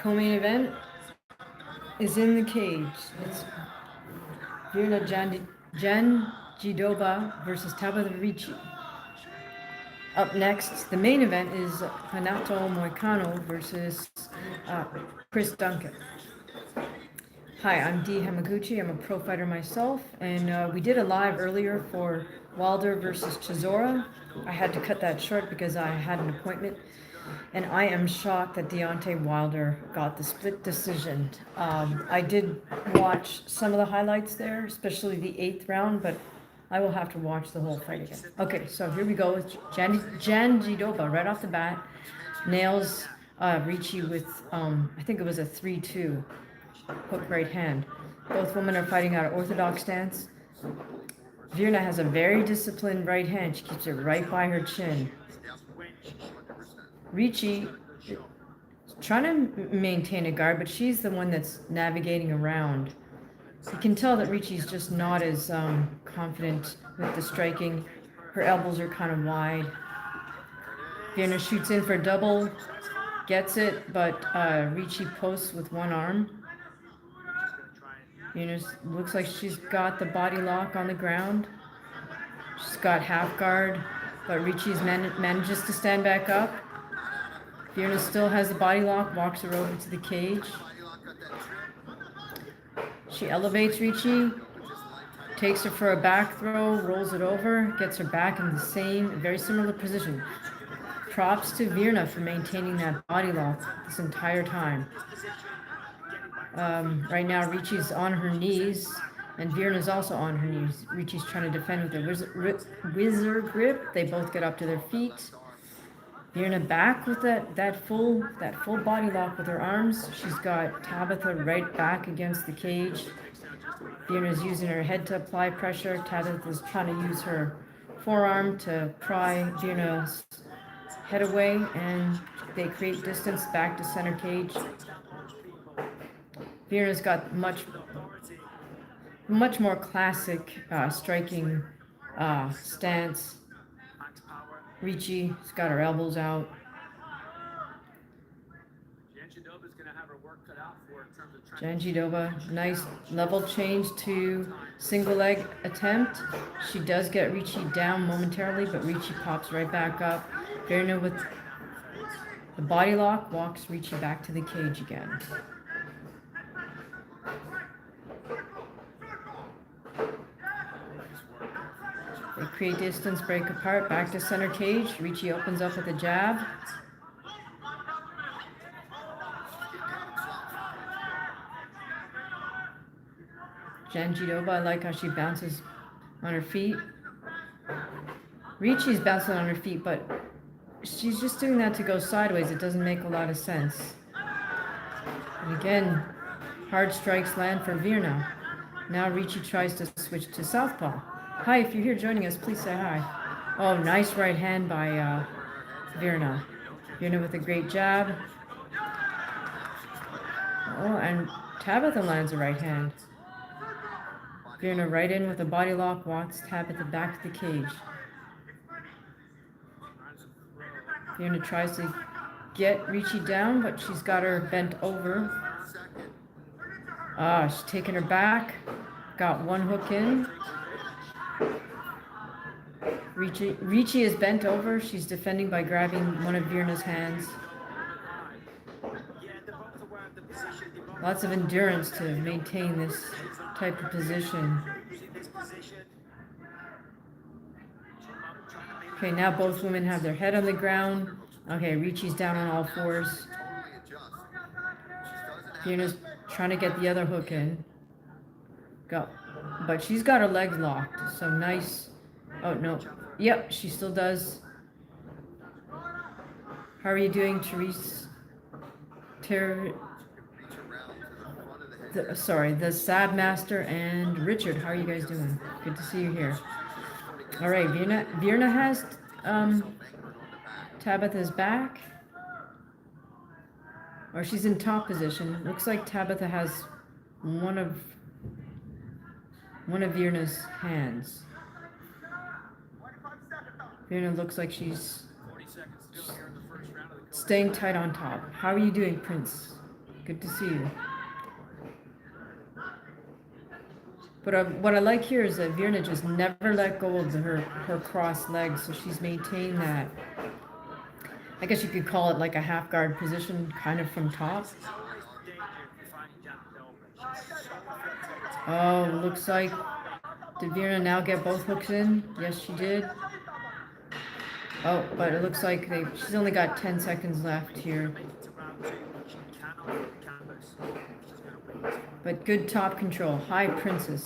Co-main event is in the cage. It's Virna Janjidoba versus Tabitha Ricci. Up next, the main event is Hanato Moicano versus Chris Duncan. Hi, I'm D Hamaguchi. I'm a pro fighter myself, and we did a live earlier for Wilder versus Chisora. I had to cut that short because I had an appointment, and I am shocked that Deontay Wilder got the split decision. I did watch some of the highlights there, especially the 8th round, but I will have to watch the whole fight again. Okay, so here we go with Janjidoba right off the bat. Nails Ricci with, I think it was a 3-2 hook right hand. Both women are fighting out of orthodox stance. Virna has a very disciplined right hand. She keeps it right by her chin. Ricci is trying to maintain a guard, but she's the one that's navigating around. You can tell that Ricci's just not as confident with the striking. Her elbows are kind of wide. Virna shoots in for a double, gets it, but Ricci posts with one arm. Virna looks like she's got the body lock on the ground. She's got half guard, but Ricci's manages to stand back up. Virna still has the body lock, walks her over to the cage. She elevates Ricci, takes her for a back throw, rolls it over, gets her back in the same, very similar position. Props to Virna for maintaining that body lock this entire time. Right now, Ricci's on her knees, and Virna's also on her knees. Ricci's trying to defend with a wizard grip. They both get up to their feet. Virna back with that full body lock with her arms. She's got Tabitha right back against the cage. Virna's using her head to apply pressure. Tabitha's trying to use her forearm to pry Virna's head away, and they create distance back to center cage. Virna's got much more classic striking stance. Ricci's got her elbows out. Janjidoba, nice level change to single leg attempt. She does get Ricci down momentarily, but Ricci pops right back up. Virna with the body lock walks Ricci back to the cage again. They create distance, break apart, back to center cage. Ricci opens up with a jab. Janjidoba, I like how she bounces on her feet. Ricci's bouncing on her feet, but she's just doing that to go sideways. It doesn't make a lot of sense. And again, hard strikes land for Virna. Now Ricci tries to switch to southpaw. Hi, if you're here joining us, please say hi. Oh, nice right hand by Virna. Virna with a great jab. Oh, and Tabitha lands a right hand. Virna right in with a body lock, walks Tabitha back to the cage. Virna tries to get Ricci down, but she's got her bent over. She's taking her back. Got one hook in. Ricci is bent over. She's defending by grabbing one of Virna's hands. Lots of endurance to maintain this type of position. Okay, now both women have their head on the ground. Okay, Ricci's down on all fours. Virna's trying to get the other hook in. Go. But she's got her legs locked, so nice. Oh, no. Yep, she still does. How are you doing, Therese? The Sad Master and Richard. How are you guys doing? Good to see you here. All right, Virna has Tabitha's back. Or she's in top position. Looks like Tabitha has one of Virna's hands. Virna looks like she's staying tight on top. How are you doing, Prince? Good to see you. But what I like here is that Virna just never let go of her crossed legs, so she's maintained that. I guess you could call it like a half guard position, kind of from top. Oh, looks like, did Virna now get both hooks in? Yes, she did. Oh, but it looks like she's only got 10 seconds left here. But good top control. High Princess.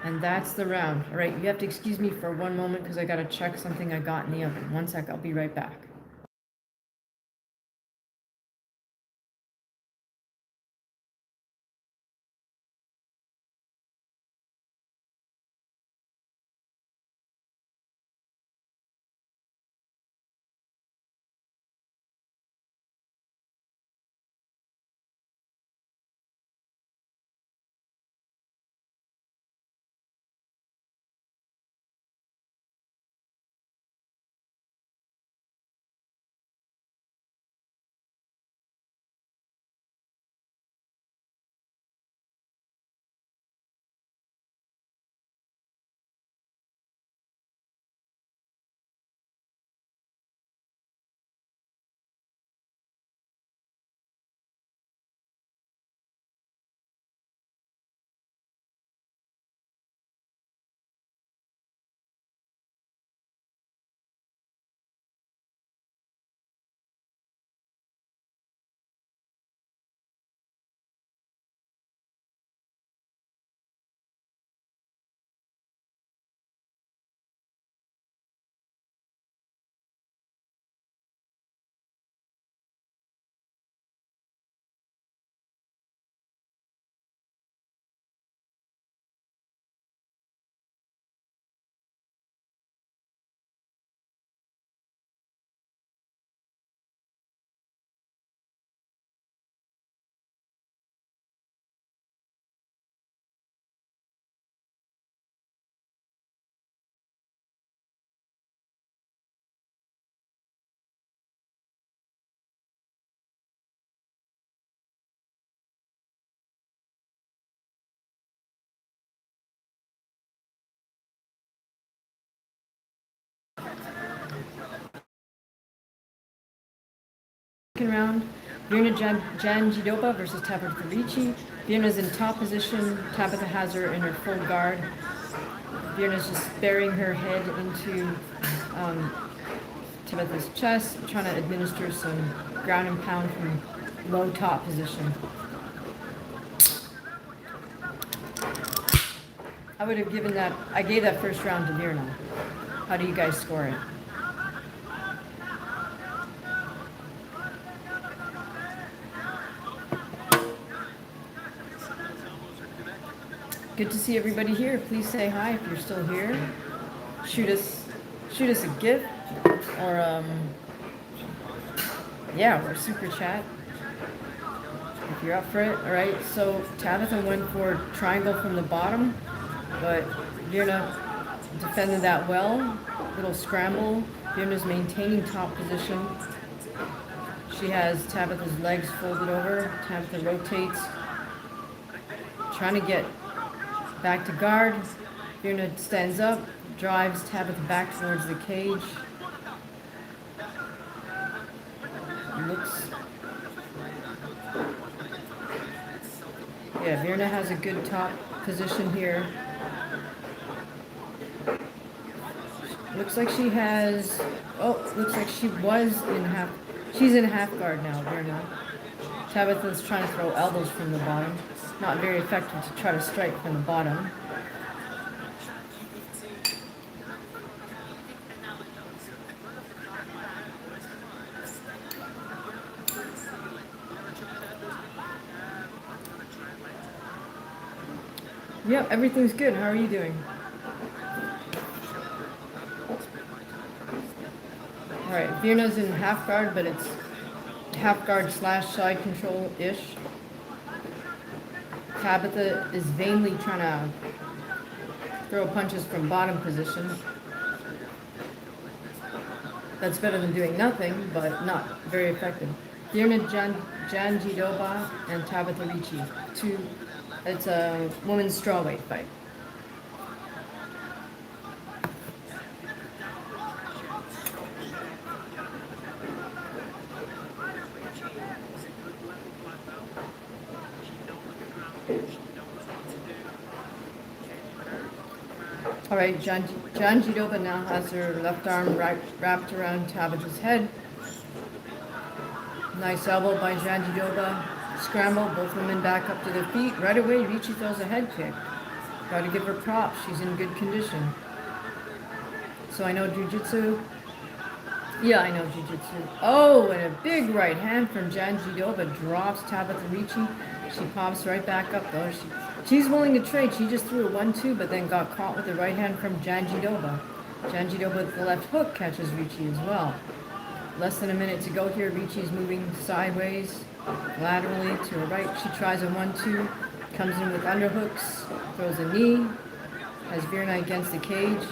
And that's the round. All right, you have to excuse me for one moment because I got to check something I got in the oven. One sec, I'll be right back. Second round, Virna Janjidopa versus Tabitha Ricci. Virna's in top position. Tabitha has her in her full guard. Virna's just burying her head into Tabitha's chest, trying to administer some ground and pound from low top position. I would have given that, I gave that first round to Virna. How do you guys score it? Good to see everybody here. Please say hi if you're still here. Shoot us a gift or yeah, or super chat if you're up for it. All right. So Tabitha went for triangle from the bottom, but Virna defended that well. Little scramble. Virna's maintaining top position. She has Tabitha's legs folded over. Tabitha rotates, trying to get back to guard. Virna stands up, drives Tabitha back towards the cage. Looks. Yeah, Virna has a good top position here. Looks like she has. Oh, looks like she was in half. She's in half guard now, Virna. Tabitha's trying to throw elbows from the bottom. Not very effective to try to strike from the bottom. Yep, everything's good. How are you doing? Alright, Virna's in half guard, but it's half guard / side control-ish. Tabitha is vainly trying to throw punches from bottom position. That's better than doing nothing, but not very effective. Virna Janjidoba and Tabitha Ricci. It's a women's strawweight fight. All right, Janjidoba now has her left arm wrapped around Tabitha's head. Nice elbow by Janjidoba. Scramble, both women back up to their feet. Right away, Ricci throws a head kick. Got to give her props. She's in good condition. So I know jiu-jitsu. Yeah, I know jiu-jitsu. Oh, and a big right hand from Janjidoba drops Tabitha Ricci. She pops right back up though. She's willing to trade. She just threw a 1-2, but then got caught with the right hand from Janjidoba. Janjidoba with the left hook catches Ricci as well. Less than a minute to go here. Ricci's moving sideways, laterally to her right. She tries a 1-2, comes in with underhooks, throws a knee, has Virna against the cage.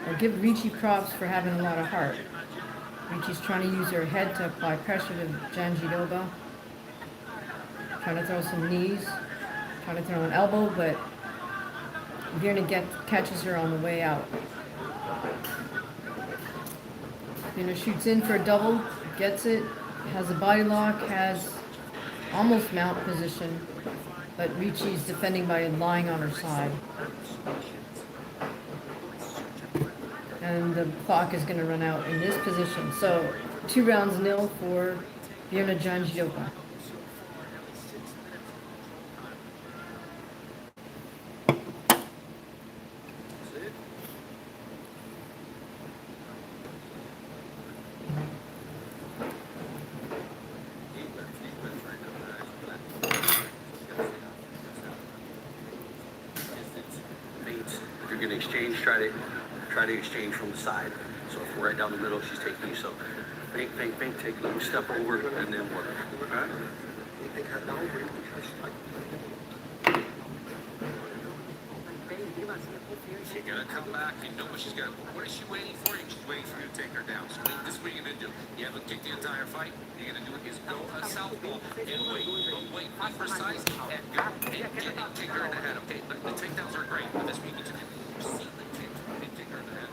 I'll give Ricci props for having a lot of heart. Ricci's trying to use her head to apply pressure to Janjidoba. Trying to throw some knees, trying to throw an elbow, but Virna catches her on the way out. Virna shoots in for a double, gets it, has a body lock, has almost mount position, but Ricci's defending by lying on her side. And the clock is going to run out in this position. So 2-0 for Virna Janjidoba. If you're going to exchange, try to exchange from the side. So if we're right down the middle, she's taking you. So think, take a little step over, and then work. All right? She's gonna come back. You know what she's gonna. What is she waiting for? She's waiting for you to take her down. So this is what you're gonna do. You haven't kicked the entire fight. You're gonna do is go a southpaw and wait. Be precise and go and get it. Take her in the head. Okay, the takedowns are great, but this week you can see the kick and take her in the head.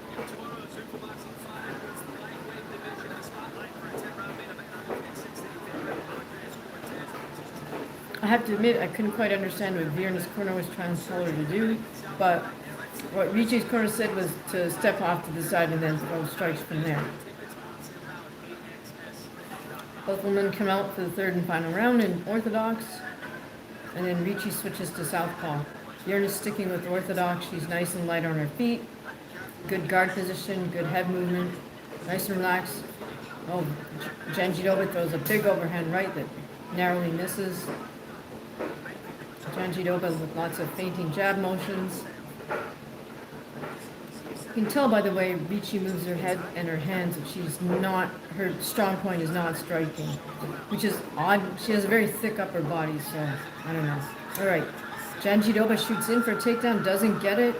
I have to admit, I couldn't quite understand what Virna's corner was trying to tell her to do, but what Ricci's corner said was to step off to the side and then throw strikes from there. Both women come out for the third and final round in orthodox, and then Ricci switches to southpaw. Virna's sticking with orthodox. She's nice and light on her feet. Good guard position, good head movement, nice and relaxed. Oh, Janjidoba throws a big overhand right that narrowly misses. Janjidoba with lots of feinting jab motions. You can tell by the way Ricci moves her head and her hands that her strong point is not striking, which is odd. She has a very thick upper body, so I don't know. All right, Janjidoba shoots in for a takedown, doesn't get it.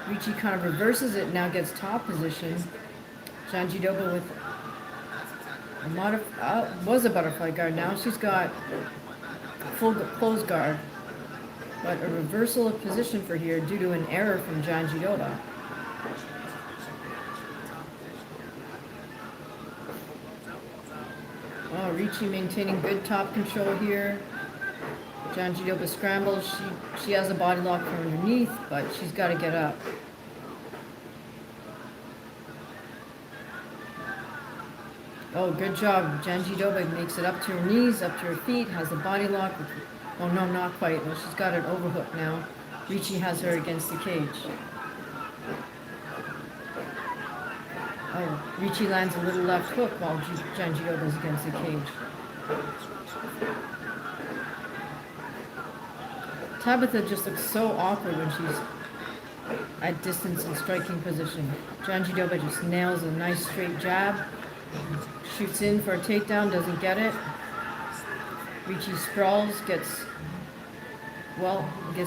Ricci kind of reverses it, now gets top position. Janjidoba with was a butterfly guard. Now she's got full close guard, but a reversal of position for here due to an error from Janjidoba. Oh, Ricci maintaining good top control here. Janjidoba scrambles. She has a body lock from underneath, but she's got to get up. Oh, good job. Janjidoba makes it up to her knees, up to her feet, has the body lock. Oh, no, not quite. Well, she's got an overhook now. Ricci has her against the cage. Oh, Ricci lands a little left hook while Janjidoba's against the cage. Tabitha just looks so awkward when she's at distance and striking position. Janjidoba just nails a nice straight jab. Shoots in for a takedown, doesn't get it. Ricci sprawls, gets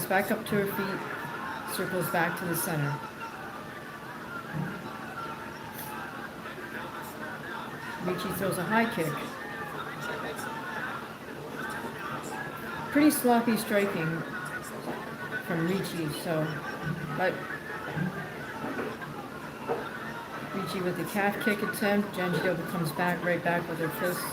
back up to her feet, circles back to the center. Ricci throws a high kick. Pretty sloppy striking from Ricci, but Ricci with the calf kick attempt. Janjidoba comes back, right back with her fists.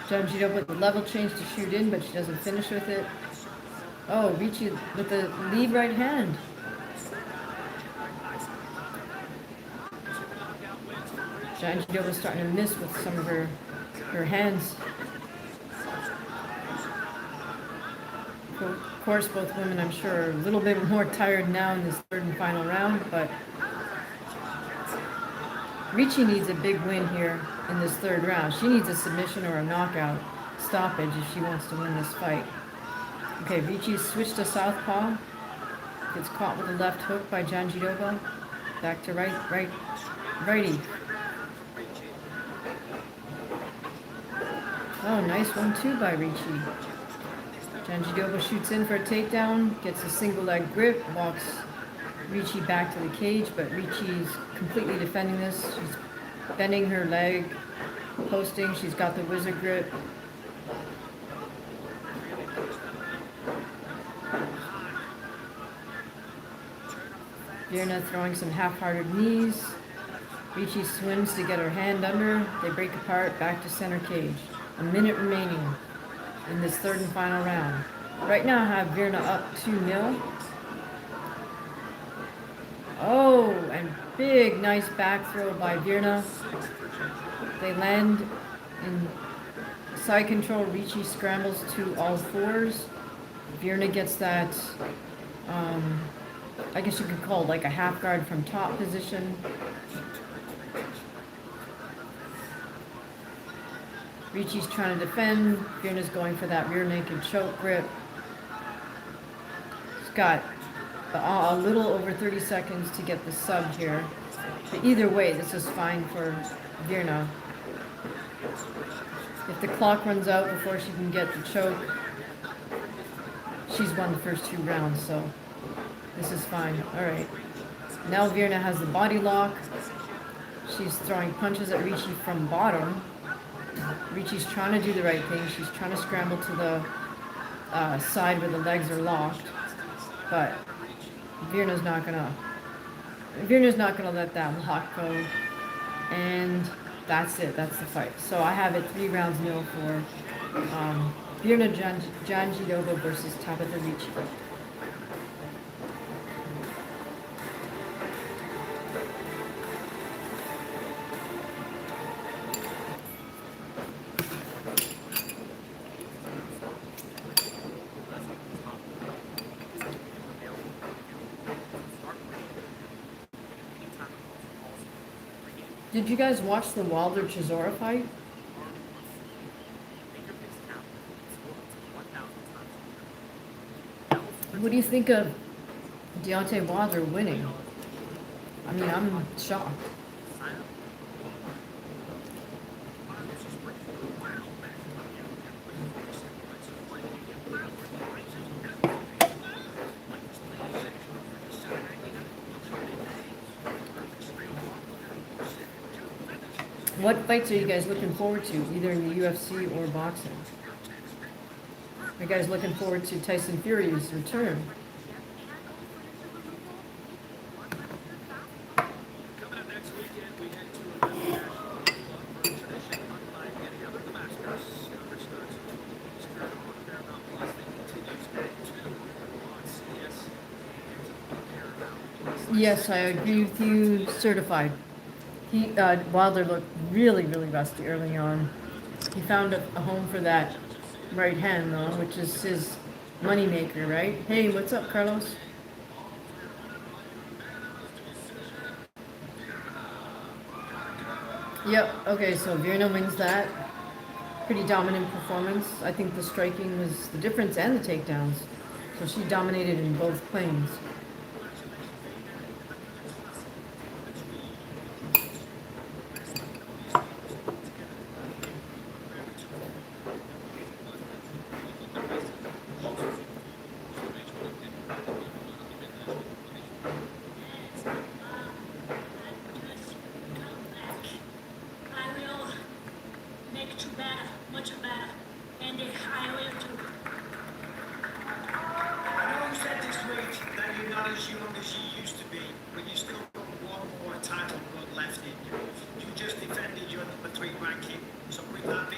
Janjidoba with the level change to shoot in, but she doesn't finish with it. Oh, Ricci with the lead right hand. Janjidoba's starting to miss with some of her hands. Of course, both women, I'm sure, are a little bit more tired now in this third and final round, but Ricci needs a big win here in this third round. She needs a submission or a knockout stoppage if she wants to win this fight. Okay, Ricci switched to southpaw. Gets caught with a left hook by Janjidoba. Back to righty. Oh, nice 1-2 by Ricci. Janjidoba shoots in for a takedown, gets a single leg grip, walks Ricci back to the cage, but Ricci's completely defending this. She's bending her leg, posting. She's got the wizard grip. Virna throwing some half-hearted knees. Ricci swims to get her hand under. They break apart, back to center cage. A minute remaining in this third and final round. Right now I have Virna up 2-0. Oh, and big, nice back throw by Virna. They land in side control. Ricci scrambles to all fours. Virna gets that, I guess you could call it like a half guard from top position. Ricci's trying to defend. Virna's going for that rear naked choke grip. She's got a little over 30 seconds to get the sub here. But either way, this is fine for Virna. If the clock runs out before she can get the choke, she's won the first 2 rounds, so this is fine. All right. Now Virna has the body lock. She's throwing punches at Ricci from bottom. Ricci's trying to do the right thing. She's trying to scramble to the side where the legs are locked, but Virna's not gonna let that lock go. And that's it. That's the fight. So I have it 3-0 for Virna Janjidoba versus Tabitha Ricci. Did you guys watch the Wilder-Chisora fight? What do you think of Deontay Wilder winning? I mean, I'm shocked. What fights are you guys looking forward to, either in the UFC or boxing? Are you guys looking forward to Tyson Fury's return? Yes, I agree with you, certified. Wilder looked really, really rusty early on. He found a home for that right hand, though, which is his moneymaker, right? Hey, what's up, Carlos? Yep, okay, so Virna wins that. Pretty dominant performance. I think the striking was the difference and the takedowns. So she dominated in both planes.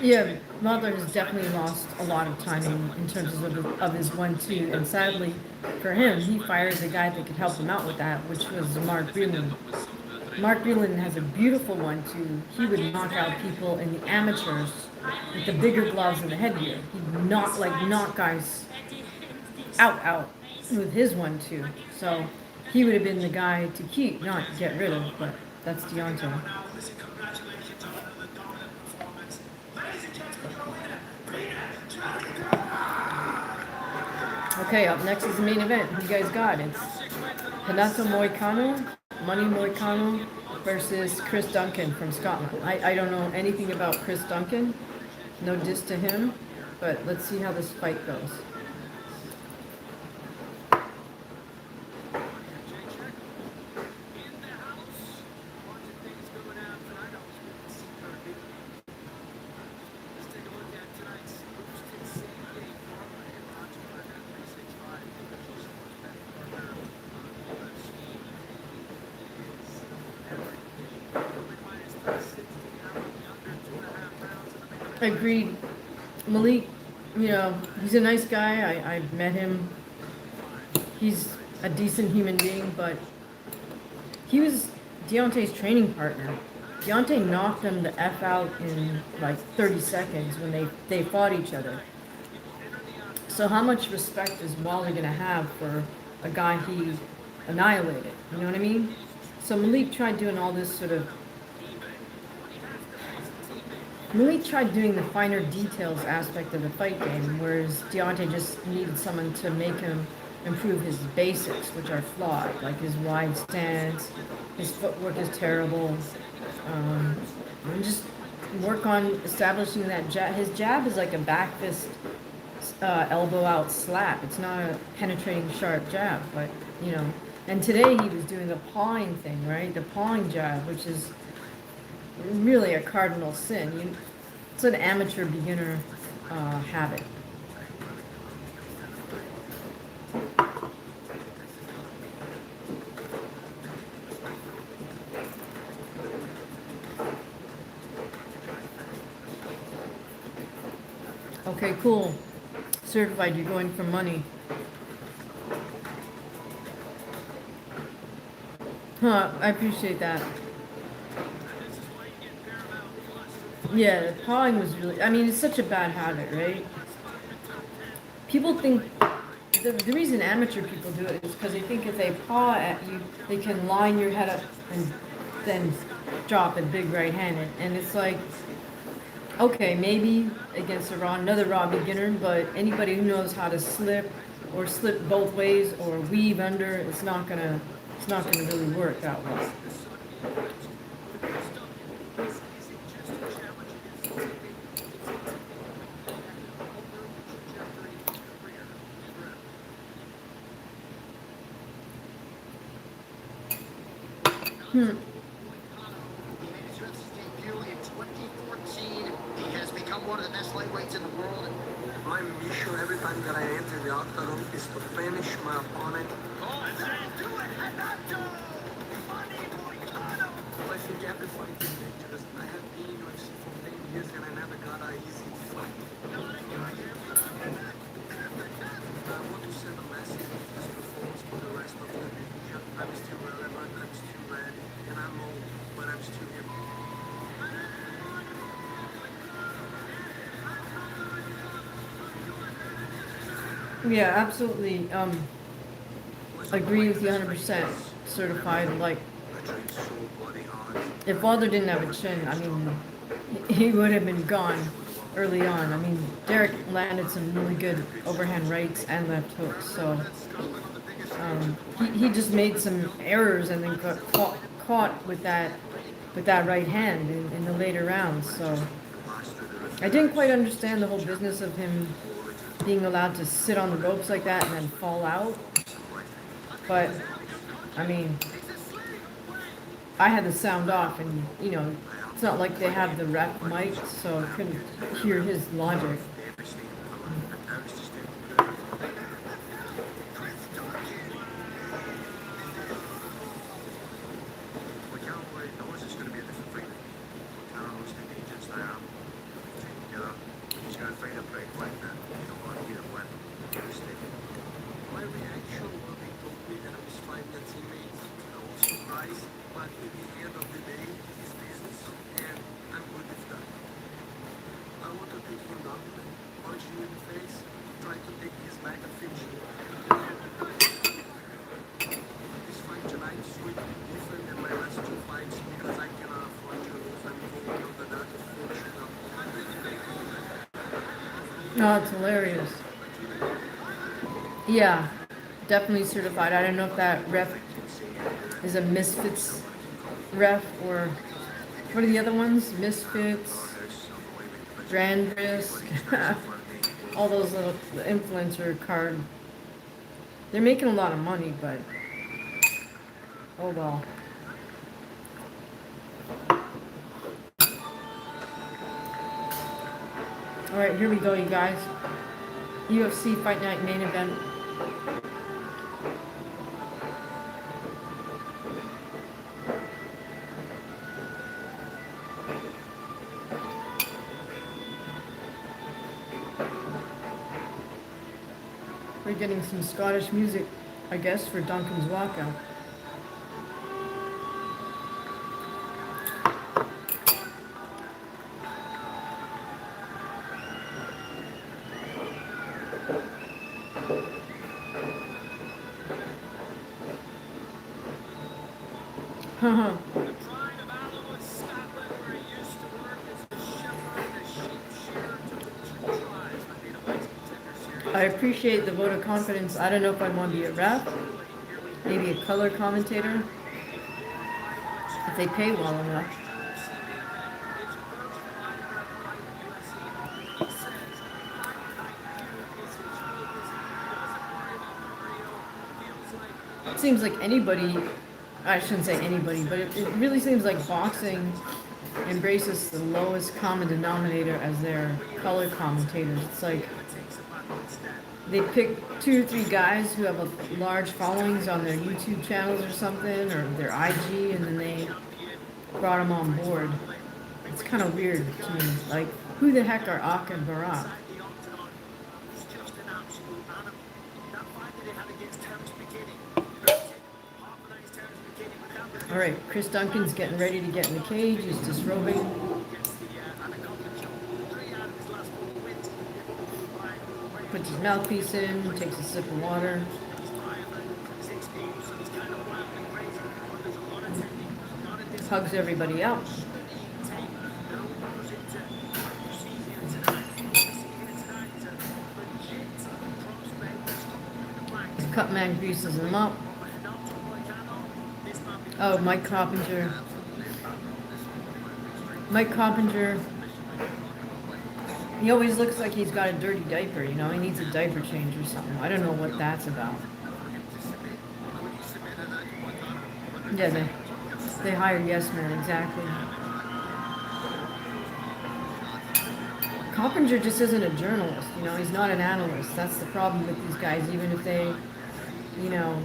Yeah, Wilder has definitely lost a lot of time in terms of his 1-2, and sadly for him, he fired the guy that could help him out with that, which was Mark Breland. Mark Breland has a beautiful 1-2. He would knock out people in the amateurs with the bigger gloves and the headgear. He'd knock guys out with his 1-2. So he would have been the guy to keep, not get rid of. But that's Deontay. Okay, up next is the main event. Who you guys got? It's Renato Moicano, Money Moicano versus Chris Duncan from Scotland. I don't know anything about Chris Duncan. No diss to him, but let's see how this fight goes. Agreed. Malik, he's a nice guy. I met him. He's a decent human being, but he was Deontay's training partner. Deontay knocked him the F out in like 30 seconds when they fought each other. So how much respect is Wilder going to have for a guy he annihilated? You know what I mean? So Malik tried doing all this Malik tried doing the finer details aspect of the fight game, whereas Deontay just needed someone to make him improve his basics, which are flawed, like his wide stance, his footwork is terrible, and just work on establishing that jab. His jab is like a back fist, elbow out slap. It's not a penetrating sharp jab, but And today he was doing the pawing thing, right? The pawing jab, which is really a cardinal sin. It's an amateur beginner habit. Okay, cool. Certified, you're going for money. Huh, I appreciate that. Yeah, pawing was really, it's such a bad habit, right? People think, the reason amateur people do it is because they think if they paw at you, they can line your head up and then drop a big right hand. And it's like, okay, maybe against another raw beginner, but anybody who knows how to slip or slip both ways or weave under, it's not gonna really work that well. He has become one of the best lightweights in the world. My mission every time that I enter the octagon is to finish my opponent. I think everybody is dangerous. I have been in UFC for 10 years and I never got an easy fight. I want to send a message with this performance for the rest of the division. I'm still relevant, I'm still ready, and I'm old, but I'm still here. Yeah, absolutely. Agree with you 100%. Certified. Like, if Wilder didn't have a chin, he would have been gone early on. Derek landed some really good overhand rights and left hooks, so he just made some errors and then got caught with that right hand in the later rounds. So I didn't quite understand the whole business of him being allowed to sit on the ropes like that and then fall out. But I had the sound off, and it's not like they have the ref mic, so I couldn't hear his logic. back and finish it. This fight tonight is going to be different than my last two fights because I cannot afford to lose. I'm thinking of the doctor finishing up. Oh, it's hilarious. Yeah, definitely certified. I don't know if that ref is a Misfits ref or what are the other ones? Misfits, Grand Risk, all those little influencer card. They're making a lot of money, but oh well. All right, here we go, you guys. UFC Fight Night main event. We're getting some Scottish music, I guess, for Duncan's walkout. Haha. I appreciate the vote of confidence. I don't know if I'd want to be a ref, maybe a color commentator, if they pay well enough. It seems like anybody, I shouldn't say anybody, but it really seems like boxing embraces the lowest common denominator as their color commentators. It's like they pick 2 or 3 guys who have a large followings on their YouTube channels or something, or their IG, and then they brought them on board. It's kind of weird to me. Like, who the heck are Ak and Barak? All right, Chris Duncan's getting ready to get in the cage. He's disrobing. Puts his mouthpiece in, takes a sip of water. Hugs everybody out. The cut man greases him up. Oh, Mike Coppinger. He always looks like he's got a dirty diaper, you know? He needs a diaper change or something. I don't know what that's about. Yeah, they hire yes men, exactly. Coppinger just isn't a journalist, you know? He's not an analyst. That's the problem with these guys. Even if they, you know,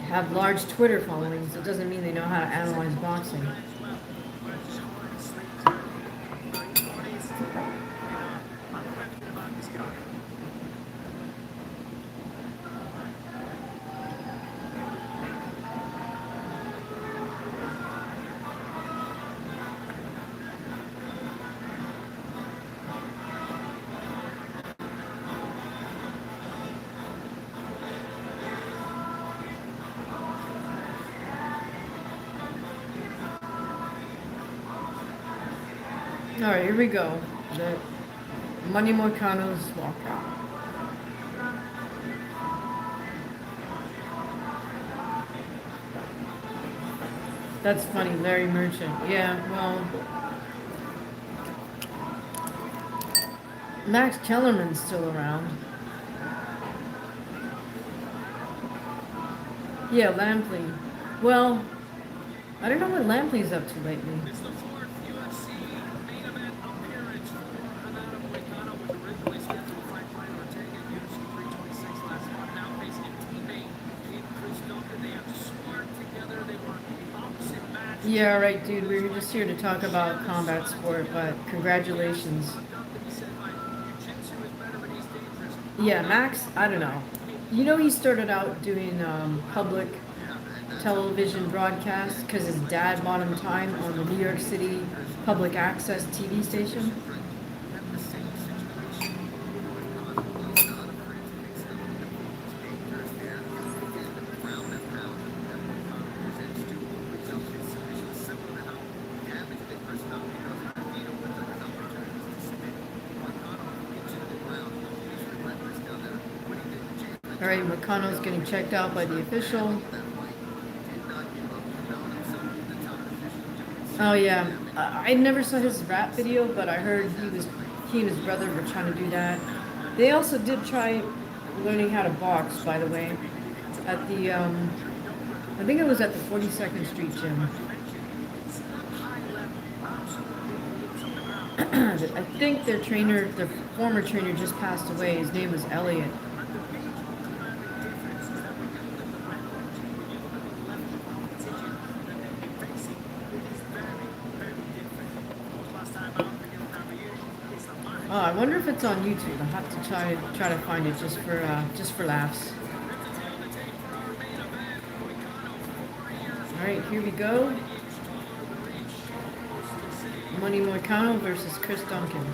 have large Twitter followings, it doesn't mean they know how to analyze boxing. All right, here we go. The Money Moicano's walkout. That's funny, Larry Merchant. Yeah, well, Max Kellerman's still around. Yeah, Lampley. Well, I don't know what Lampley's up to lately. It's the 4th UFC main event appearance for Renato Moicano, was originally scheduled to fight Brian Ortega at UFC 326 last month. Now facing a teammate in Chris Duncan. They have sparred together. They were opposite match. Yeah, right, dude. We were just here to talk about combat sport, but congratulations. Yeah, Max, I don't know. You know, he started out doing public television broadcasts because his dad bought him time on the New York City public access TV station. All right, Moicano's getting checked out by the official. Oh yeah, I never saw his rap video, but I heard he and his brother were trying to do that. They also did try learning how to box, by the way, at the I think it was at the 42nd Street gym. I think their former trainer just passed away. His name was Elliot. Oh, I wonder if it's on YouTube. I'll have to try to find it just for laughs. All right, here we go. Money Moicano versus Chris Duncan.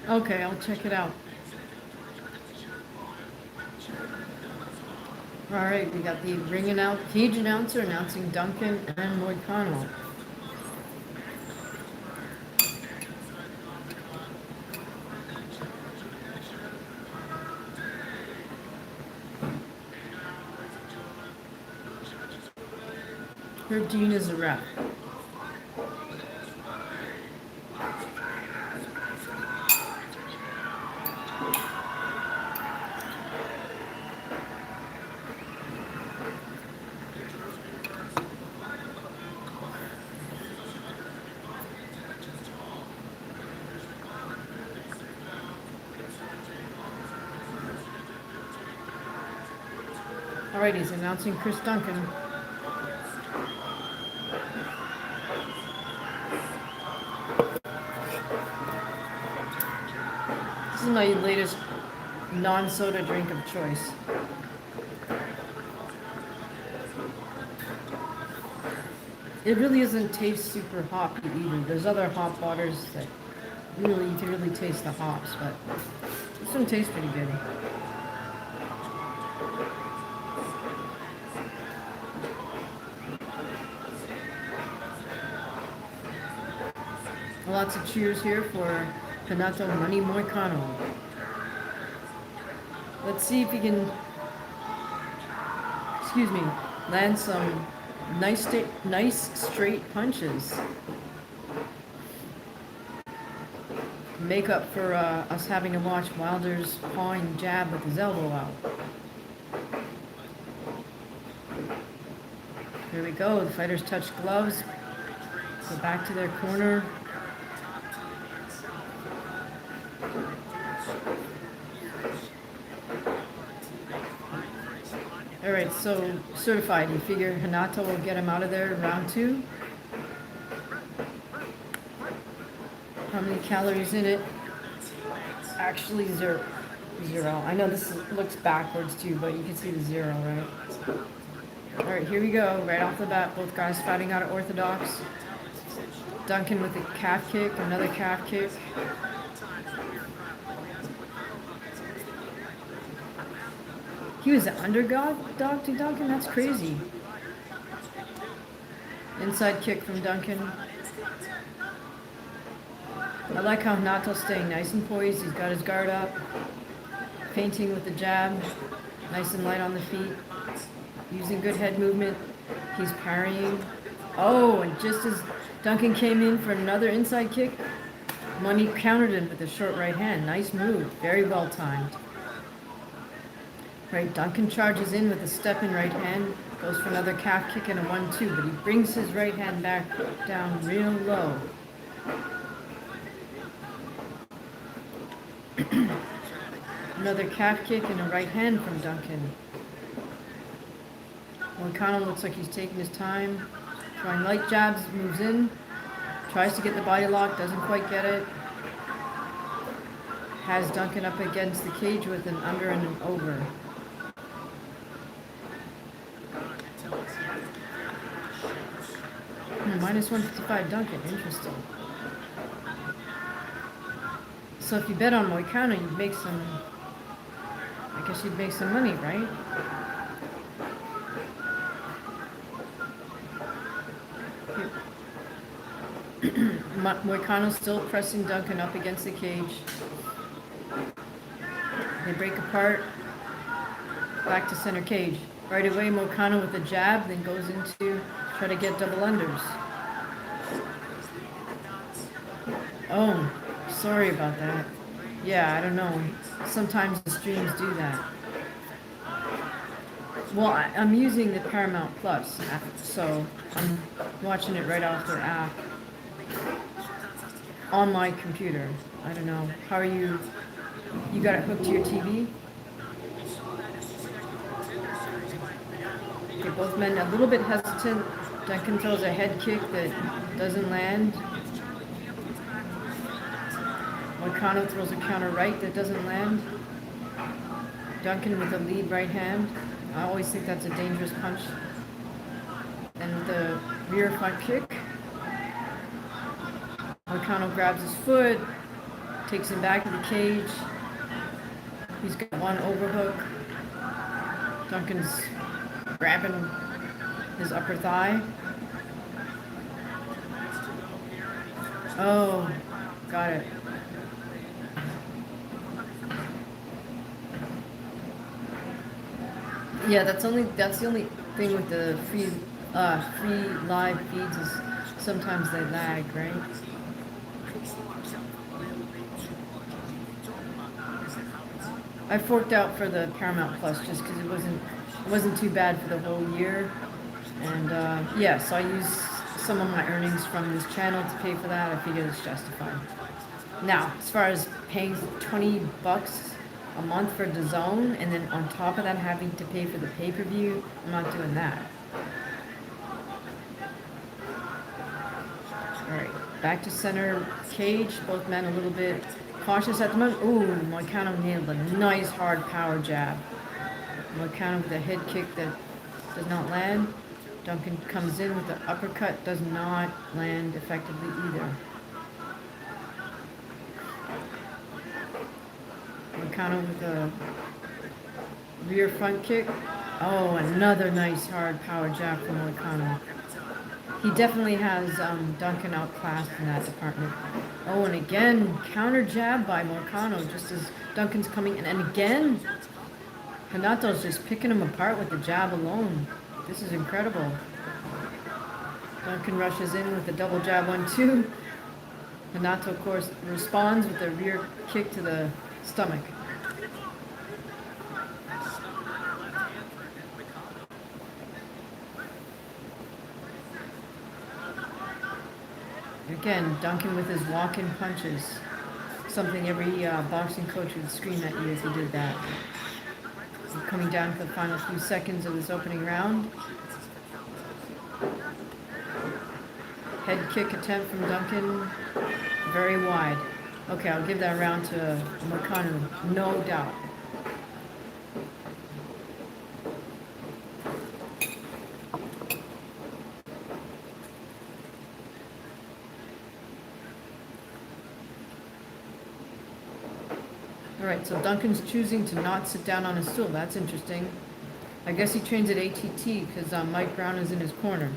Okay, I'll check it out. Alright, we got the cage announcer announcing Duncan and Moicano. Her Dean is a rep. Alright, he's announcing Chris Duncan. This is my latest non-soda drink of choice. It really doesn't taste super hoppy either. There's other hop waters that you can really taste the hops, but this one tastes pretty good. Lots of cheers here for Hanato Money Moicano. Let's see if he can, land some nice straight punches. Make up for us having to watch Wilder's pawing jab with his elbow out. Here we go. The fighters touch gloves. Go back to their corner. Alright, so certified. You figure Hanato will get him out of there in round 2? How many calories in it? Actually, zero. I know this looks backwards too, but you can see the 0, right? Alright, here we go. Right off the bat, both guys fighting out of orthodox. Duncan with a calf kick, another calf kick. He was an underdog to Duncan? That's crazy. Inside kick from Duncan. I like how Nato's staying nice and poised. He's got his guard up. Painting with the jab. Nice and light on the feet. Using good head movement. He's parrying. Oh, and just as Duncan came in for another inside kick, Money countered him with a short right hand. Nice move. Very well timed. Right, Duncan charges in with a step-in right hand, goes for another calf kick and a 1-2, but he brings his right hand back down real low. Another calf kick and a right hand from Duncan. Moicano looks like he's taking his time, trying light jabs, moves in, tries to get the body lock, doesn't quite get it. Has Duncan up against the cage with an under and an over. Minus 155 Duncan. Interesting. So if you bet on Moicano, you'd make some... I guess you'd make some money, right? Moicano's still pressing Duncan up against the cage. They break apart. Back to center cage. Right away, Moicano with a jab, then goes into try to get double unders. Oh, sorry about that. Yeah, I don't know. Sometimes the streams do that. Well, I'm using the Paramount Plus app, so I'm watching it right off their app on my computer. I don't know. How are you? You got it hooked to your TV? Okay, both men a little bit hesitant. Duncan throws a head kick that doesn't land. Moicano throws a counter right that doesn't land. Duncan with a lead right hand. I always think that's a dangerous punch. And with the rear front kick, Moicano grabs his foot, takes him back to the cage. He's got one overhook. Duncan's grabbing his upper thigh. Oh, got it. Yeah, that's the only thing with the free live feeds is sometimes they lag, right? I forked out for the Paramount Plus just because it wasn't too bad for the whole year, and yeah, so I use some of my earnings from this channel to pay for that. I figured it's justified. Now, as far as paying $20 a month for the zone, and then on top of that having to pay for the pay-per-view, I'm not doing that. Alright, back to center cage, both men a little bit cautious at the moment. Ooh, Moicano nailed a nice hard power jab. Moicano with a head kick that does not land. Duncan comes in with the uppercut, does not land effectively either. Moicano with a rear front kick. Oh, another nice hard power jab from Moicano. He definitely has Duncan outclassed in that department. Oh, and again, counter jab by Moicano just as Duncan's coming in. And again, Hanato's just picking him apart with the jab alone. This is incredible. Duncan rushes in with the double jab 1-2. Hanato, of course, responds with a rear kick to the stomach. Again, Duncan with his walk-in punches. Something every boxing coach would scream at you if you did that. We're coming down for the final few seconds of this opening round. Head kick attempt from Duncan. Very wide. Okay, I'll give that round to Moicano, no doubt. Alright, so Duncan's choosing to not sit down on a stool. That's interesting. I guess he trains at ATT because Mike Brown is in his corner.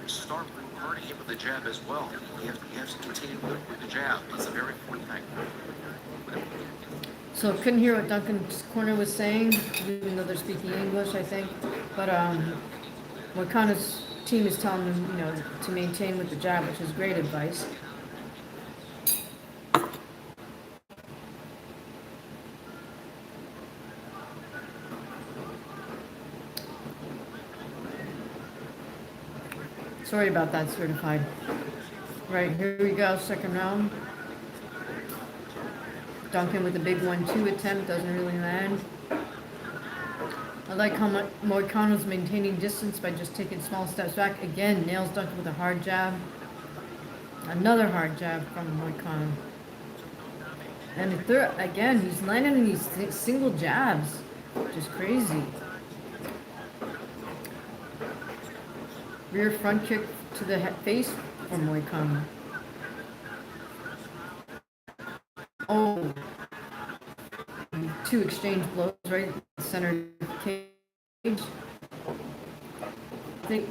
Start guarding him with the jab as well. You have to continue with the jab. It's a very important thing. So couldn't hear what Duncan's corner was saying, even though they're speaking English, I think. But Moicano's team is telling him, you know, to maintain with the jab, which is great advice. Sorry about that, certified. Right, here we go, second round. Duncan with a big 1-2 attempt, doesn't really land. I like how Moicano's maintaining distance by just taking small steps back. Again, nails Duncan with a hard jab. Another hard jab from Moicano. And the third, again, he's landing these single jabs. Just crazy. Rear front kick to the face from Moicano. Oh. Two exchange blows right in the center of the cage. I think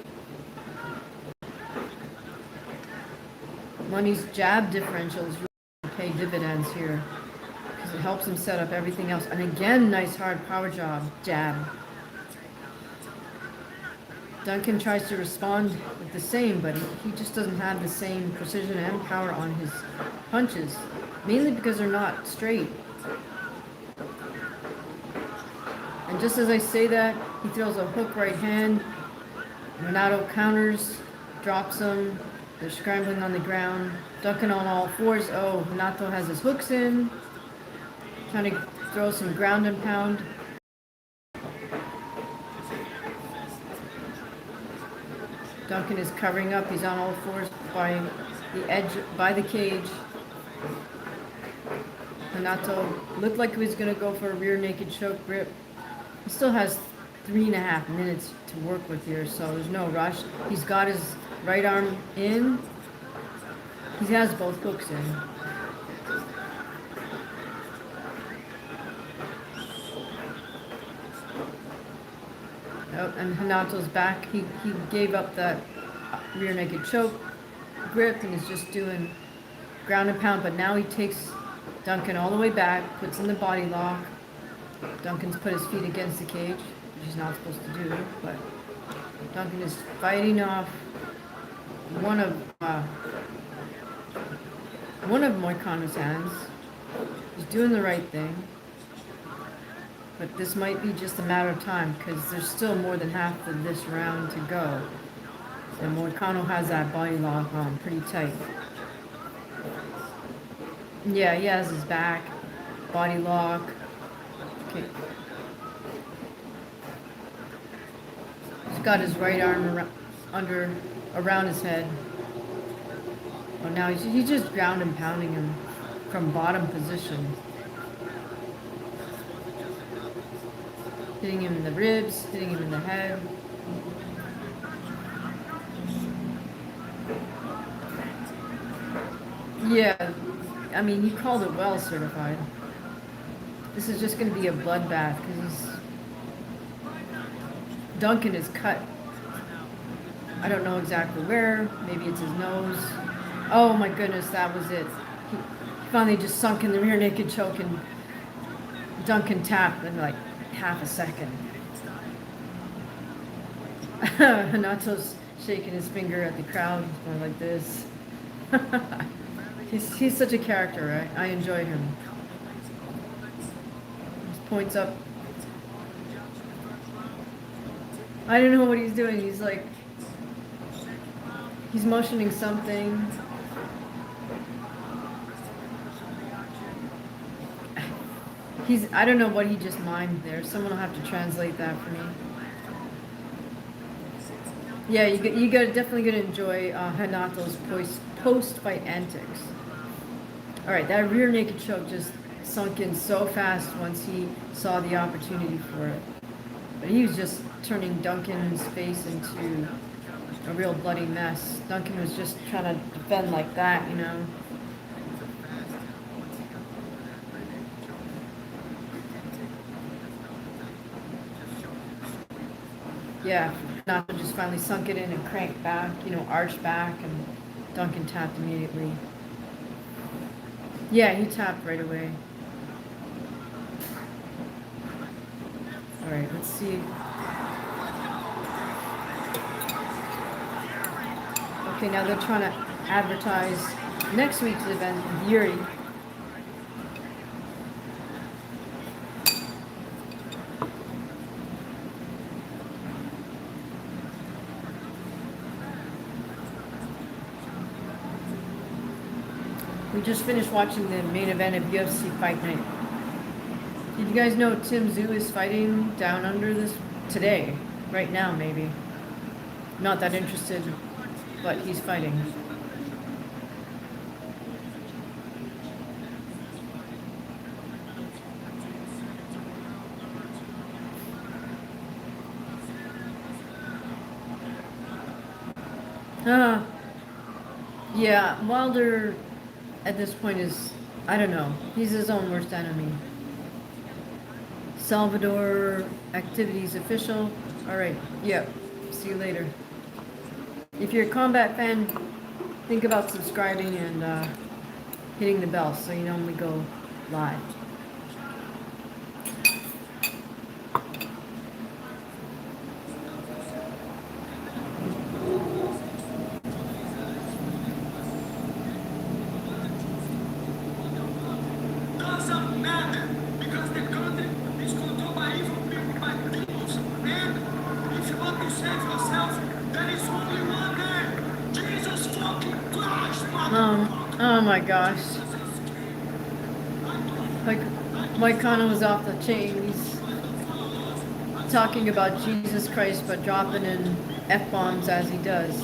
Money's jab differentials really pay dividends here because it helps him set up everything else. And again, nice hard power jab. Duncan tries to respond with the same, but he just doesn't have the same precision and power on his punches, mainly because they're not straight. And just as I say that, he throws a hook right hand. Renato counters, drops him. They're scrambling on the ground. Duncan on all fours. Oh, Renato has his hooks in. Trying to throw some ground and pound. Duncan is covering up. He's on all fours by the edge, by the cage. Renato looked like he was going to go for a rear naked choke grip. He still has 3.5 minutes to work with here, so there's no rush. He's got his right arm in. He has both hooks in. Oh, and Hanato's back. He gave up that rear naked choke grip and is just doing ground and pound, but now he takes Duncan all the way back, puts in the body lock. Duncan's put his feet against the cage, which he's not supposed to do, but Duncan is fighting off one of Moicano's hands. He's doing the right thing, but this might be just a matter of time because there's still more than half of this round to go. And Moicano has that body lock on pretty tight. Yeah, he has his back, body lock. Okay. He's got his right arm around his head. Oh, now he's just ground and pounding him from bottom position. Hitting him in the ribs, hitting him in the head. Yeah, I mean, he called it well certified. This is just going to be a bloodbath because Duncan is cut. I don't know exactly where. Maybe it's his nose. Oh my goodness, that was it. He finally just sunk in the rear naked choke and Duncan tapped in like half a second. Hanato's shaking his finger at the crowd, going like this. He's such a character, right? I enjoy him. He points up. I don't know what he's doing. He's like, he's motioning something. I don't know what he just mimed there. Someone will have to translate that for me. Yeah, you definitely gonna enjoy Hanato's post-fight antics. All right, that rear naked choke just sunk in so fast once he saw the opportunity for it. But he was just turning Duncan's face into a real bloody mess. Duncan was just trying to defend like that, you know. Yeah, Nato just finally sunk it in and cranked back, you know, arched back, and Duncan tapped immediately. Yeah, he tapped right away. All right, let's see. Okay, now they're trying to advertise next week's event in Yuri. We just finished watching the main event of UFC Fight Night. Did you guys know Tim Tszyu is fighting down under this today? Right now, maybe. Not that interested, but he's fighting. Uh, yeah, Wilder at this point is, I don't know, he's his own worst enemy. Salvador activities official. Alright, yep. See you later. If you're a combat fan, think about subscribing and hitting the bell so you know when we go live. Doesn't matter because the country is controlled by evil people, by demons. And if you want to save yourself, there is only one name: Jesus fucking Christ, motherfucker. Oh my gosh. Like, Moicano was off the chain. He's talking about Jesus Christ but dropping in F-bombs as he does.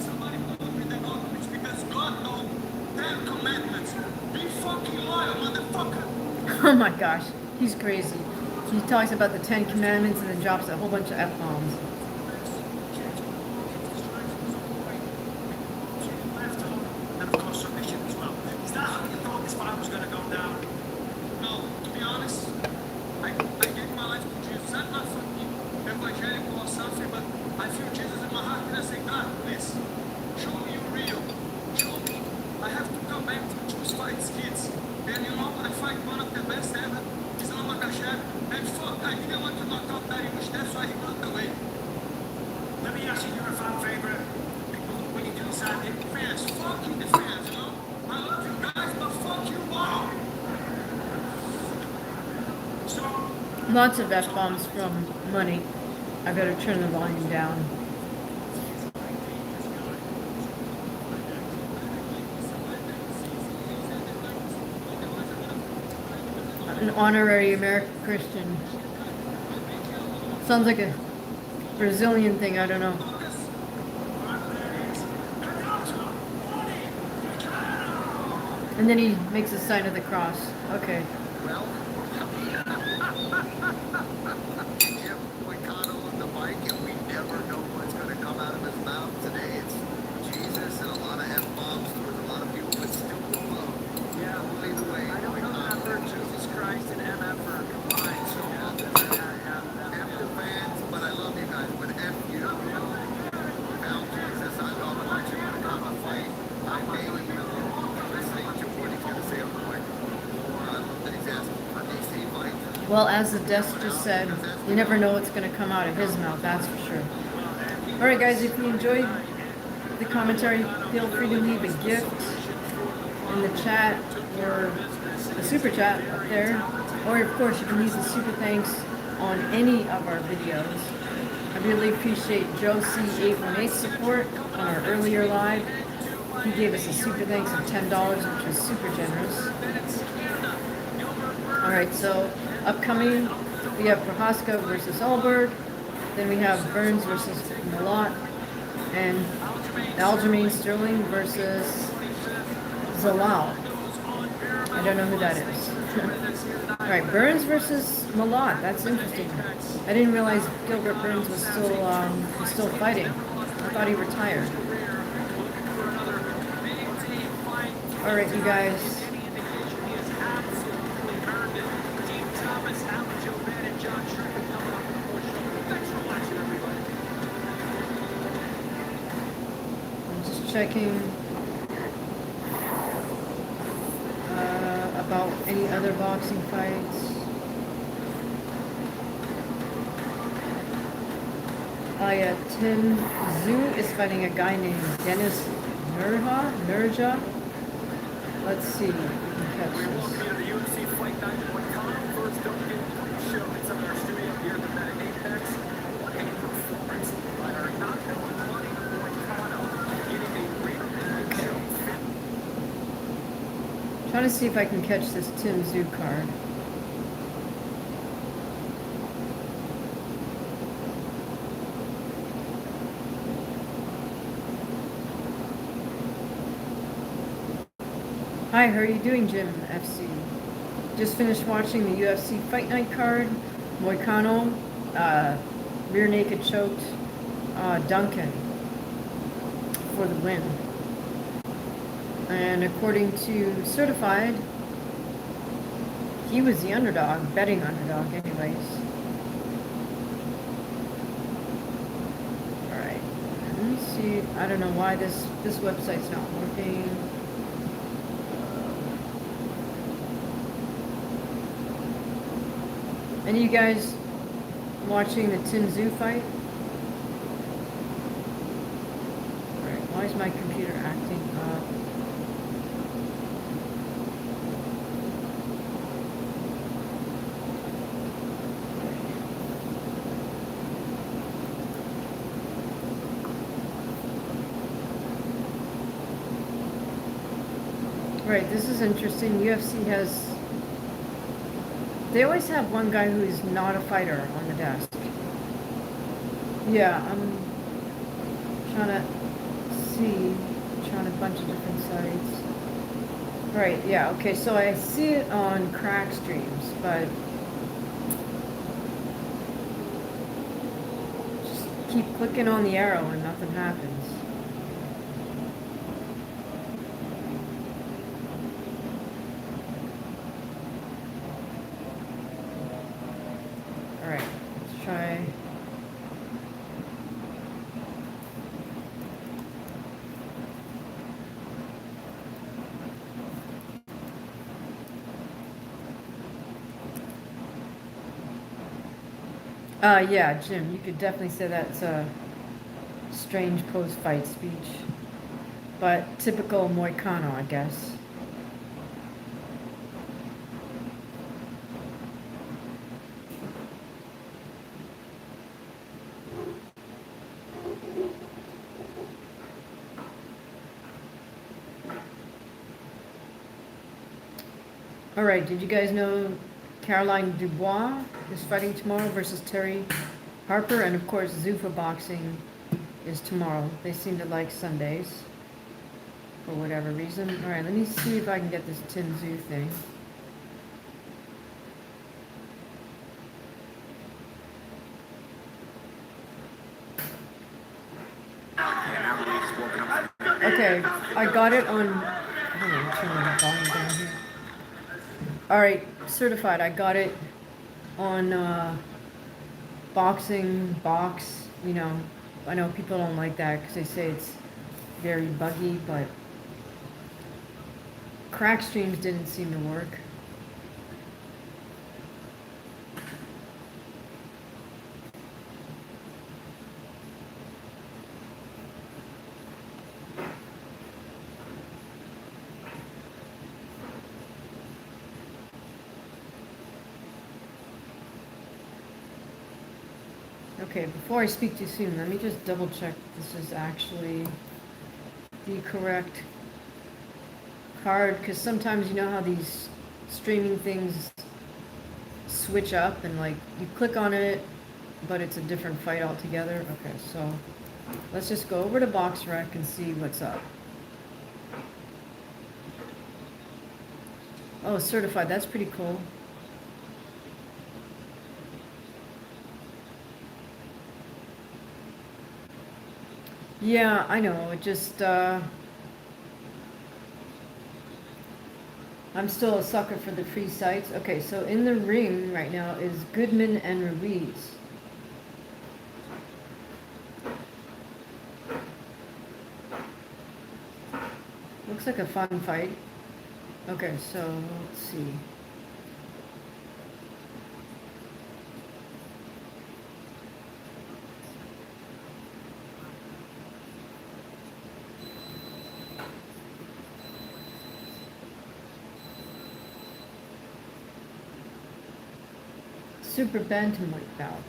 Somebody told me the documents because God told 10 commandments. Be fucking loyal, motherfucker. Oh my gosh, he's crazy. He talks about the 10 Commandments and then drops a whole bunch of F-bombs. And of course submission as well. Is that how you thought this fight was going to go down? No, to be honest, I gave my life to Jesus. I'm not fucking evangelical or something, but I feel Jesus in my heart and I say, God, please, show me you're real. Show me. I have to come back to choose fights kids. And you know, I fight one of the best ever, is Hamaguchi. And fuck, I didn't want to knock out that image, that's why he got away. Let me ask you a fan favor. When you decide the fans, fuck you the fans, you know? I love you guys, but fuck you all. So, Lots of F-bombs from Money. I better turn the volume down. An honorary American Christian. Sounds like a Brazilian thing, I don't know. And then he makes a sign of the cross. Okay. well, Jim Moicano on the mic, and we never know what's going to come out of his mouth today. It's Jesus and a lot of F-bombs towards a lot of people, but still yeah, either way, I don't know that for Jesus Christ and MF are combined, so F the fans, but I love you guys, but F you. Now, Jesus, I love watching you come a fight. I may even listening to what he's going to say on the mic. I love that he's asking for DC fights. Well, as the desk just said, you never know what's going to come out of his mouth, that's for sure. Alright guys, if you enjoyed the commentary, feel free to leave a gift in the chat or the super chat up there. Or of course, you can use the super thanks on any of our videos. I really appreciate Joe C818's support on our earlier live. He gave us a super thanks of $10, which was super generous. Alright, so upcoming, we have Prohaska versus Alberg. Then we have Burns versus Malott. And Aljamain Sterling versus Zalal. I don't know who that is. Alright, Burns versus Malott. That's interesting. I didn't realize Gilbert Burns was still fighting. I thought he retired. Alright, you guys. I'm just checking about any other boxing fights. Oh yeah, Tim Zhu is fighting a guy named Dennis Nurja. Let's see if we can catch We welcome this. you to the UFC Fight Night Moicano first Duncan show. It's in our studio here at the Meta Apex. What a performance by our knockout money Moicano. Getting a real show. Trying to see if I can catch this Tim Zhu card. Hi, how are you doing, Jim FC? Just finished watching the UFC Fight Night card. Moicano, rear naked choked Duncan. for the win. And according to Certified, he was the underdog, betting underdog anyways. Alright, let me see. I don't know why this website's not working. Any of you guys watching the Tinzu fight? Alright, why is my computer acting up? Right, this is interesting. UFC has... They always have one guy who is not a fighter on the desk. Yeah, I'm trying to see, trying a bunch of different sites. Right, yeah, okay, so I see it on crack streams, but just keep clicking on the arrow and nothing happens. Alright, let's try. Yeah, Jim, you could definitely say that's a strange post-fight speech. But typical Moicano, I guess. Alright, did you guys know Caroline Dubois is fighting tomorrow versus Terry Harper? And of course, Zuffa Boxing is tomorrow. They seem to like Sundays for whatever reason. Alright, let me see if I can get this Tinzu thing. Okay, I got it on... Hold on, turn the volume down here. Alright, Certified, I got it on Boxing Box. You know, I know people don't like that because they say it's very buggy, but crack streams didn't seem to work. Okay, before I speak too soon, let me just double check this is actually the correct card, because sometimes you know how these streaming things switch up and like you click on it, but it's a different fight altogether. Okay, so let's just go over to BoxRec and see what's up. Oh, Certified, that's pretty cool. Yeah, I know, it just, I'm still a sucker for the free sites. Okay, so in the ring right now is Goodman and Ruiz. Looks like a fun fight. Okay, so let's see. Super bantamweight bout.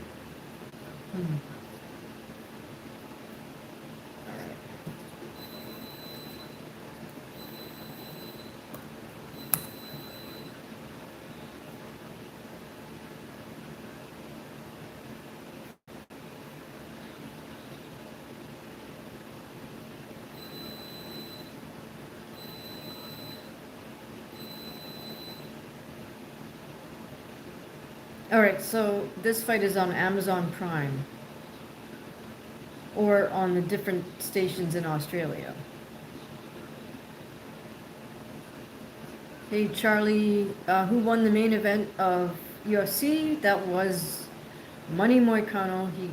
Alright. Alright, so this fight is on Amazon Prime. or on the different stations in Australia. Hey Charlie, who won the main event of UFC? That was Money Moicano. He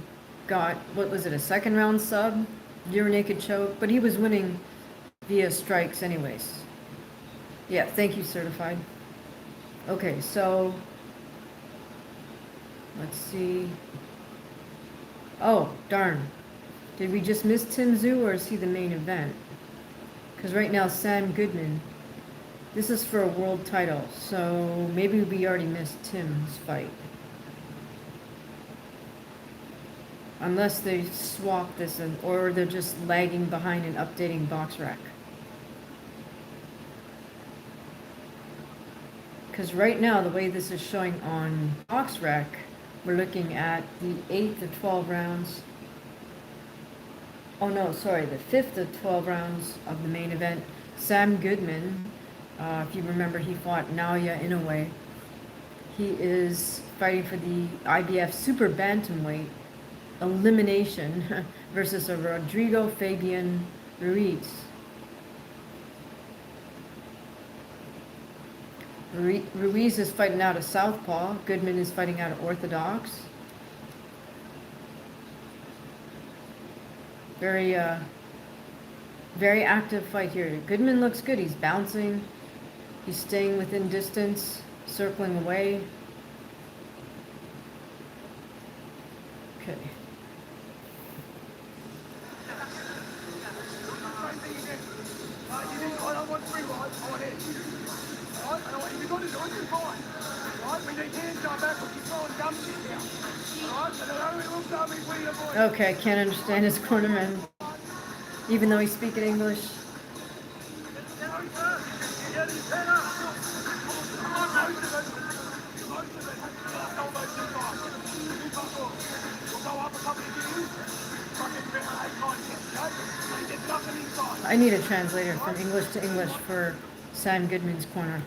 got, what was it, a second round sub? Rear naked choke, but he was winning via strikes anyways. Yeah, thank you, certified. Okay, so let's see. Oh, darn. Did we just miss Tim Zhu, or is he the main event? Because right now, Sam Goodman. This is for a world title, so maybe we already missed Tim's fight. Unless they swap this, or they're just lagging behind and updating BoxRec. Because right now, the way this is showing on BoxRec, we're looking at the 8th of 12 rounds. Oh no, sorry, the 5th of 12 rounds of the main event. Sam Goodman, if you remember, he fought Naoya Inoue. He is fighting for the IBF Super Bantamweight elimination versus a Rodrigo Fabian Ruiz. Ruiz is fighting out of southpaw. Goodman is fighting out of orthodox. Very active fight here. Goodman looks good. He's bouncing. He's staying within distance, circling away. Okay. Okay, I can't understand his cornerman, even though he's speaking English. I need a translator from English to English for Sam Goodman's corner.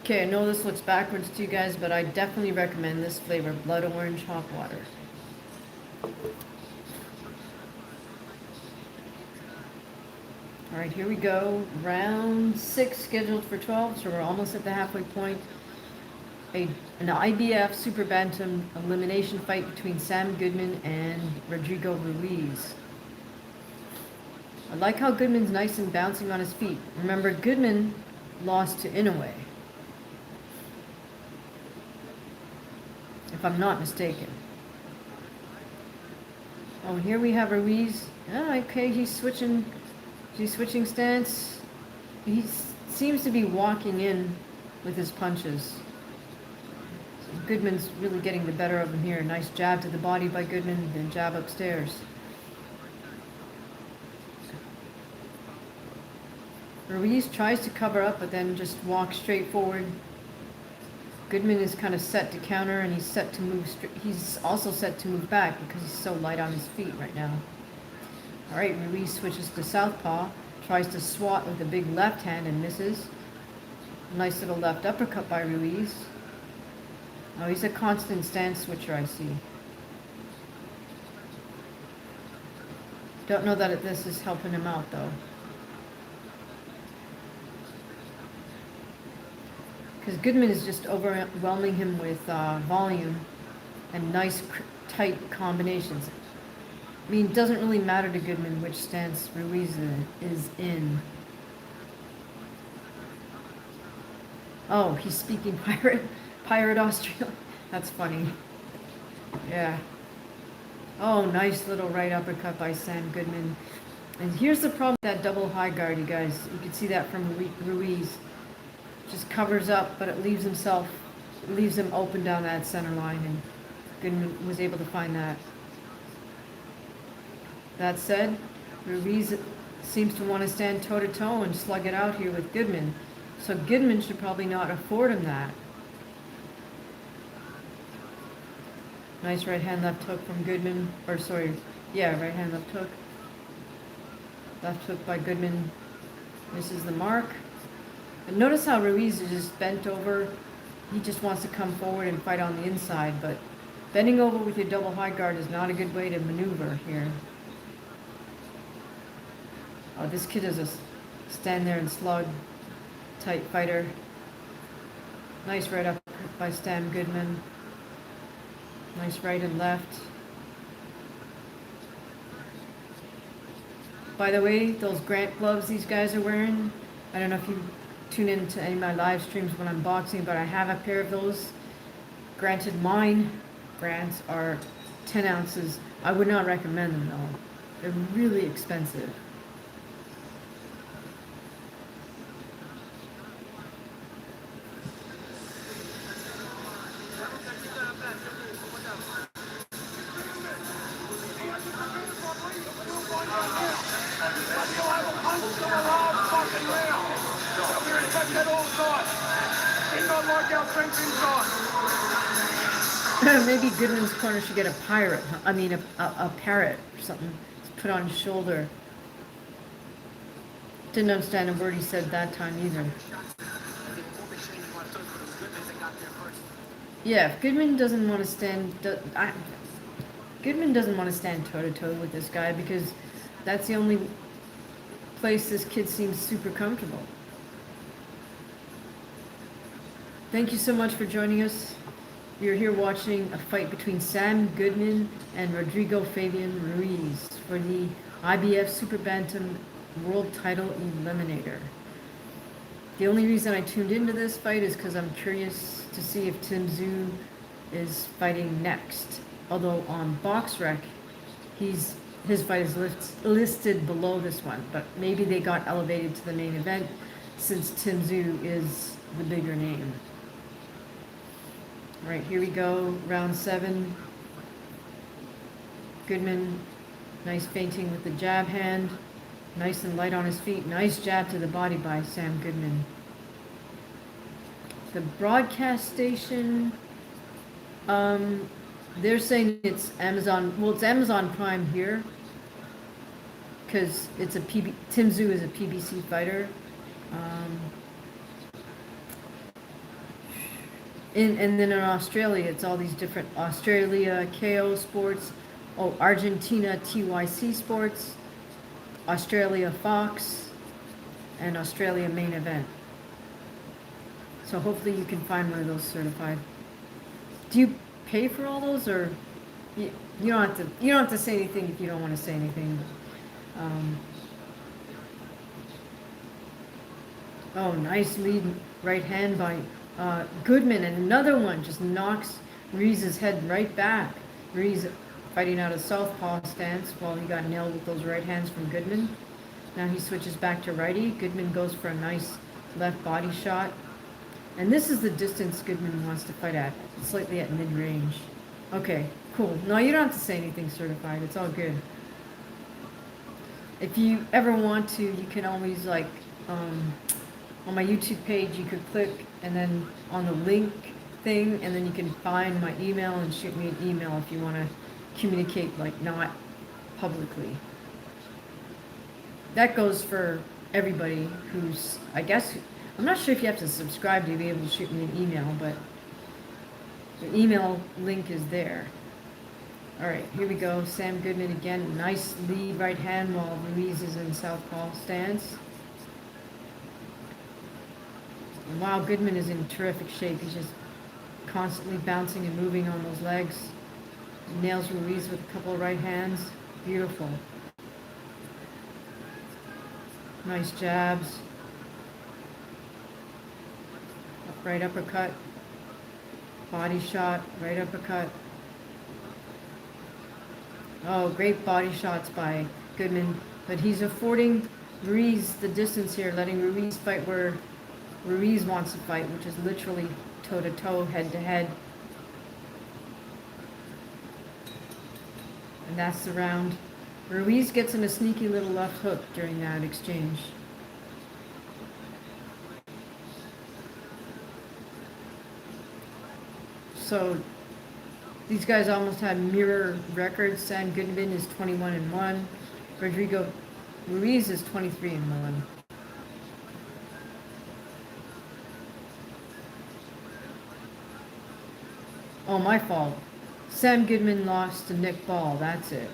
Okay, I know this looks backwards to you guys, but I definitely recommend this flavor, blood orange hot water. All right, here we go. Round 6 scheduled for 12, so we're almost at the halfway point. An IBF Super Bantam elimination fight between Sam Goodman and Rodrigo Ruiz. I like how Goodman's nice and bouncing on his feet. Remember, Goodman lost to Inoue, if I'm not mistaken. Oh, here we have Ruiz. Oh, okay, he's switching stance. He seems to be walking in with his punches. Goodman's really getting the better of him here. Nice jab to the body by Goodman, then jab upstairs. Ruiz tries to cover up, but then just walks straight forward. Goodman is kind of set to counter, and he's set to move. He's also set to move back because he's so light on his feet right now. All right, Ruiz switches to southpaw, tries to swat with a big left hand and misses. Nice little left uppercut by Ruiz. Oh, he's a constant stance switcher, I see. Don't know that this is helping him out, though. Because Goodman is just overwhelming him with volume and nice, tight combinations. I mean, it doesn't really matter to Goodman which stance Ruiz is in. Oh, he's speaking pirate Australian. That's funny. Yeah. Oh, nice little right uppercut by Sam Goodman. And here's the problem with that double high guard, you guys. You can see that from Ruiz. Just covers up, but it leaves him open down that center line, and Goodman was able to find that. That said, Ruiz seems to want to stand toe-to-toe and slug it out here with Goodman. So Goodman should probably not afford him that. Nice right hand left hook from Goodman. Or sorry, yeah, right hand left hook. Left hook by Goodman misses the mark. But notice how Ruiz is just bent over. He just wants to come forward and fight on the inside, but bending over with your double high guard is not a good way to maneuver here. Oh, this kid is a stand there and slug type fighter. Nice right up by Sam Goodman. Nice right and left. By the way, those Grant gloves these guys are wearing, I don't know if you tune into any of my live streams when I'm boxing, but I have a pair of those. Granted, mine, Grants, are 10 ounces. I would not recommend them though. They're really expensive. Maybe Goodman's corner should get a pirate. I mean, a parrot or something to put on his shoulder. Didn't understand a word he said that time either. Yeah, if Goodman doesn't want to stand, Goodman doesn't want to stand toe to toe with this guy because that's the only place this kid seems super comfortable. Thank you so much for joining us. You're here watching a fight between Sam Goodman and Rodrigo Fabian Ruiz for the IBF Super Bantam World Title Eliminator. The only reason I tuned into this fight is because I'm curious to see if Tim Tszyu is fighting next. Although on BoxRec, his fight is listed below this one, but maybe they got elevated to the main event since Tim Tszyu is the bigger name. All right, here we go, round 7. Goodman, nice feinting with the jab hand, nice and light on his feet. Nice jab to the body by Sam Goodman. The broadcast station, they're saying it's Amazon. Well, it's Amazon Prime here because it's Tim Tszyu is a PBC fighter. And then in Australia, it's all these different Australia KO Sports, Argentina TYC Sports, Australia Fox, and Australia Main Event. So hopefully you can find one of those certified. Do you pay for all those, or you don't have to say anything if you don't want to say anything? Oh, nice lead right hand by Goodman, and another one just knocks Ruiz's head right back. Ruiz fighting out of southpaw stance while he got nailed with those right hands from Goodman. Now he switches back to righty. Goodman goes for a nice left body shot. And this is the distance Goodman wants to fight at, slightly at mid-range. Okay, cool. No, you don't have to say anything certified. It's all good. If you ever want to, you can always, like, on my YouTube page, you could click and then on the link thing, and then you can find my email and shoot me an email if you want to communicate, like, not publicly. That goes for everybody who's, I guess, I'm not sure if you have to subscribe to be able to shoot me an email, but the email link is there. All right, here we go. Sam Goodman again. Nice lead right hand while Ruiz is in southpaw stance. And wow, Goodman is in terrific shape. He's just constantly bouncing and moving on those legs. Nails Ruiz with a couple of right hands. Beautiful. Nice jabs. Right uppercut. Body shot. Right uppercut. Oh, great body shots by Goodman. But he's affording Ruiz the distance here, letting Ruiz fight where Ruiz wants to fight, which is literally toe-to-toe, head-to-head. And that's the round. Ruiz gets in a sneaky little left hook during that exchange. So these guys almost had mirror records. Sam Goodman is 21-1. Rodrigo Ruiz is 23-1. Oh, my fault. Sam Goodman lost to Nick Ball. That's it.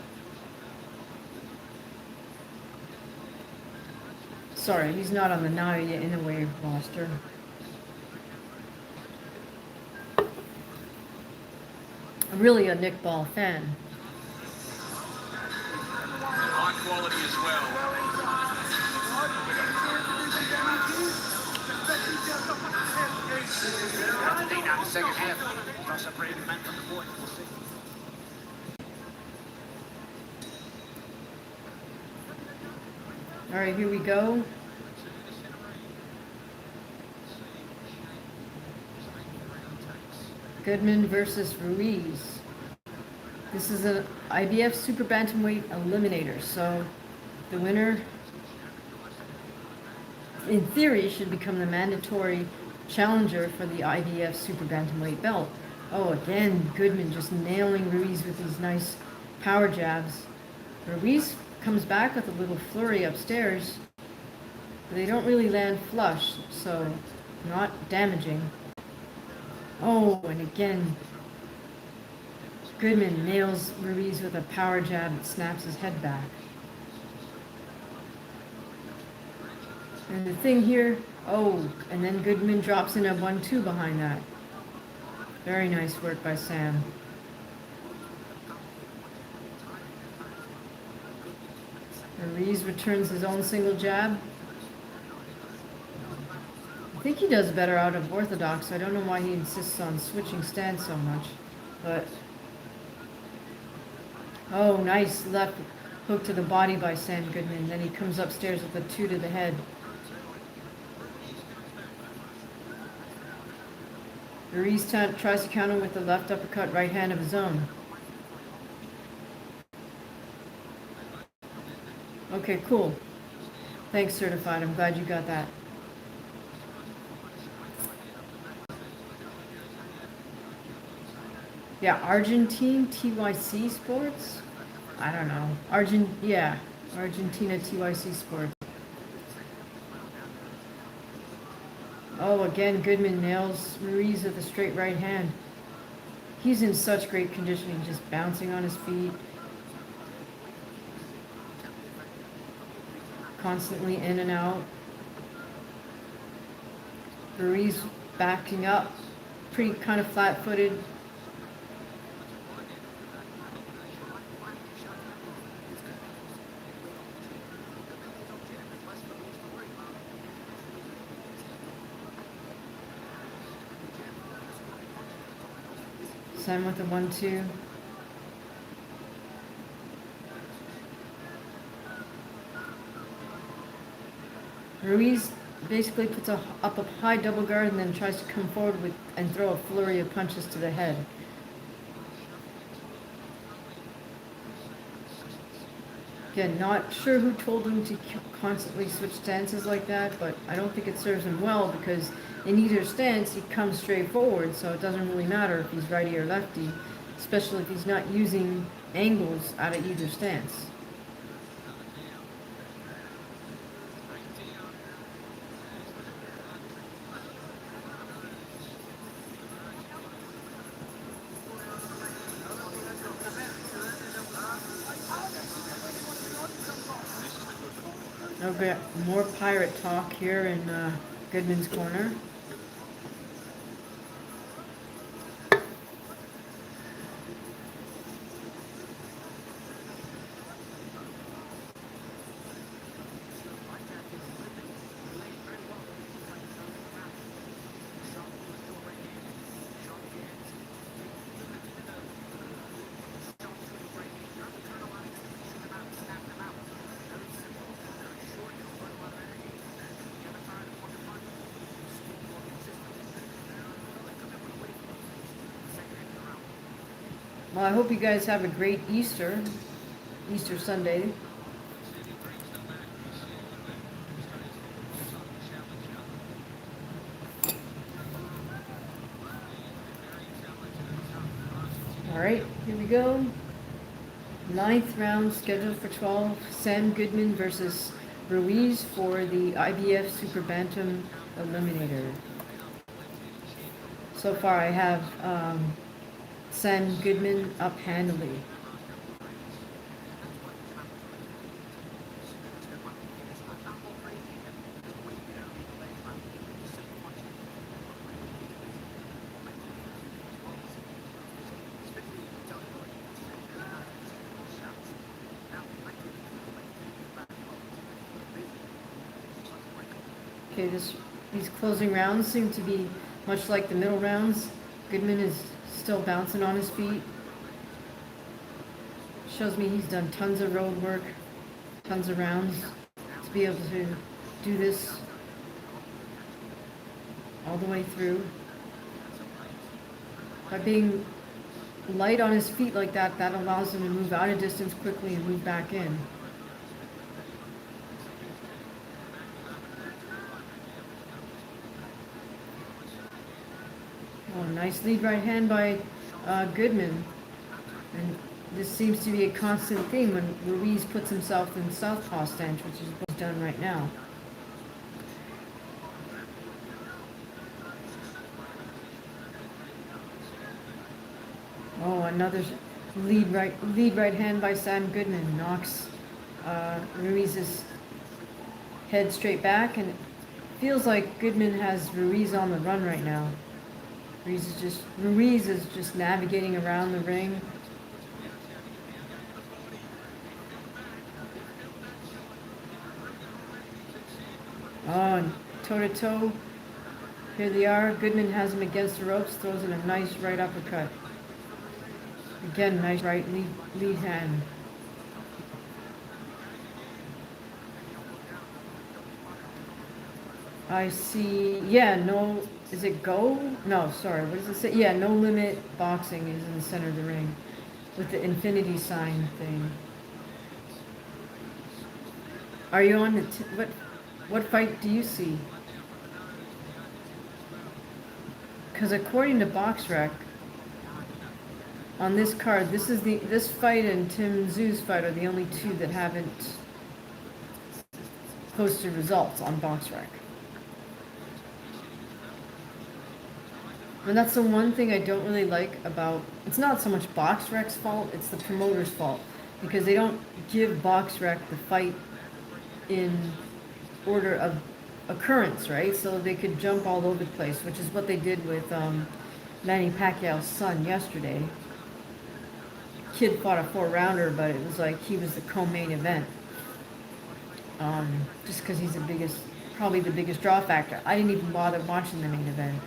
Sorry, he's not on the Now Yet in a Wave roster. I'm really a Nick Ball fan. High quality as well. Now the second half. Cross up Brady man from the board. We'll see. All right, here we go. Goodman versus Ruiz. This is an IBF Super Bantamweight Eliminator, so the winner, in theory, should become the mandatory challenger for the IBF Super Bantamweight belt. Oh, again, Goodman just nailing Ruiz with these nice power jabs. Ruiz comes back with a little flurry upstairs, but they don't really land flush, so not damaging. Oh, and again, Goodman nails Ruiz with a power jab that snaps his head back. And the thing here, oh, and then Goodman drops in a 1-2 behind that. Very nice work by Sam. Ruiz returns his own single jab. I think he does better out of orthodox. I don't know why he insists on switching stance so much. But, oh, nice left hook to the body by Sam Goodman. Then he comes upstairs with a 2 to the head. Ruiz tries to counter with the left uppercut right hand of his own. Okay, cool. Thanks, Certified. I'm glad you got that. Yeah, Argentine TYC Sports? I don't know. Argentina TYC Sports. Oh, again, Goodman nails Ruiz with a straight right hand. He's in such great conditioning, just bouncing on his feet. Constantly in and out. Ruiz backing up, pretty kind of flat-footed. Sam with the 1-2. Ruiz basically puts up a high double guard and then tries to come forward with and throw a flurry of punches to the head. Again, not sure who told him to constantly switch stances like that, but I don't think it serves him well because in either stance he comes straight forward, so it doesn't really matter if he's righty or lefty, especially if he's not using angles out of either stance. Okay, more pirate talk here in Goodman's corner. Well, I hope you guys have a great Easter Sunday. All right, here we go. 9th round scheduled for 12. Sam Goodman versus Ruiz for the IBF Super Bantam Eliminator. So far I have Sam Goodman up handily. Okay, these closing rounds seem to be much like the middle rounds. Goodman is still bouncing on his feet. Shows me he's done tons of road work, tons of rounds to be able to do this all the way through. By being light on his feet like that, that allows him to move out of distance quickly and move back in. Oh, nice lead right hand by Goodman. And this seems to be a constant theme when Ruiz puts himself in southpaw stance, which is what's done right now. Oh, another lead right hand by Sam Goodman knocks Ruiz's head straight back, and it feels like Goodman has Ruiz on the run right now. Ruiz is just navigating around the ring. Oh, and toe-to-toe. Here they are. Goodman has him against the ropes, throws in a nice right uppercut. Again, nice right lead hand. I see, yeah, no, is it go? No, sorry, what does it say? Yeah, no limit boxing is in the center of the ring with the infinity sign thing. Are you on the, what fight do you see? Because according to BoxRec, on this card, this fight and Tim Zhu's fight are the only two that haven't posted results on BoxRec. And that's the one thing I don't really like about, it's not so much BoxRec's fault, it's the promoter's fault. Because they don't give BoxRec the fight in order of occurrence, right? So they could jump all over the place, which is what they did with Manny Pacquiao's son yesterday. Kid fought a 4-rounder, but it was like he was the co-main event. Just because he's probably the biggest draw factor. I didn't even bother watching the main event.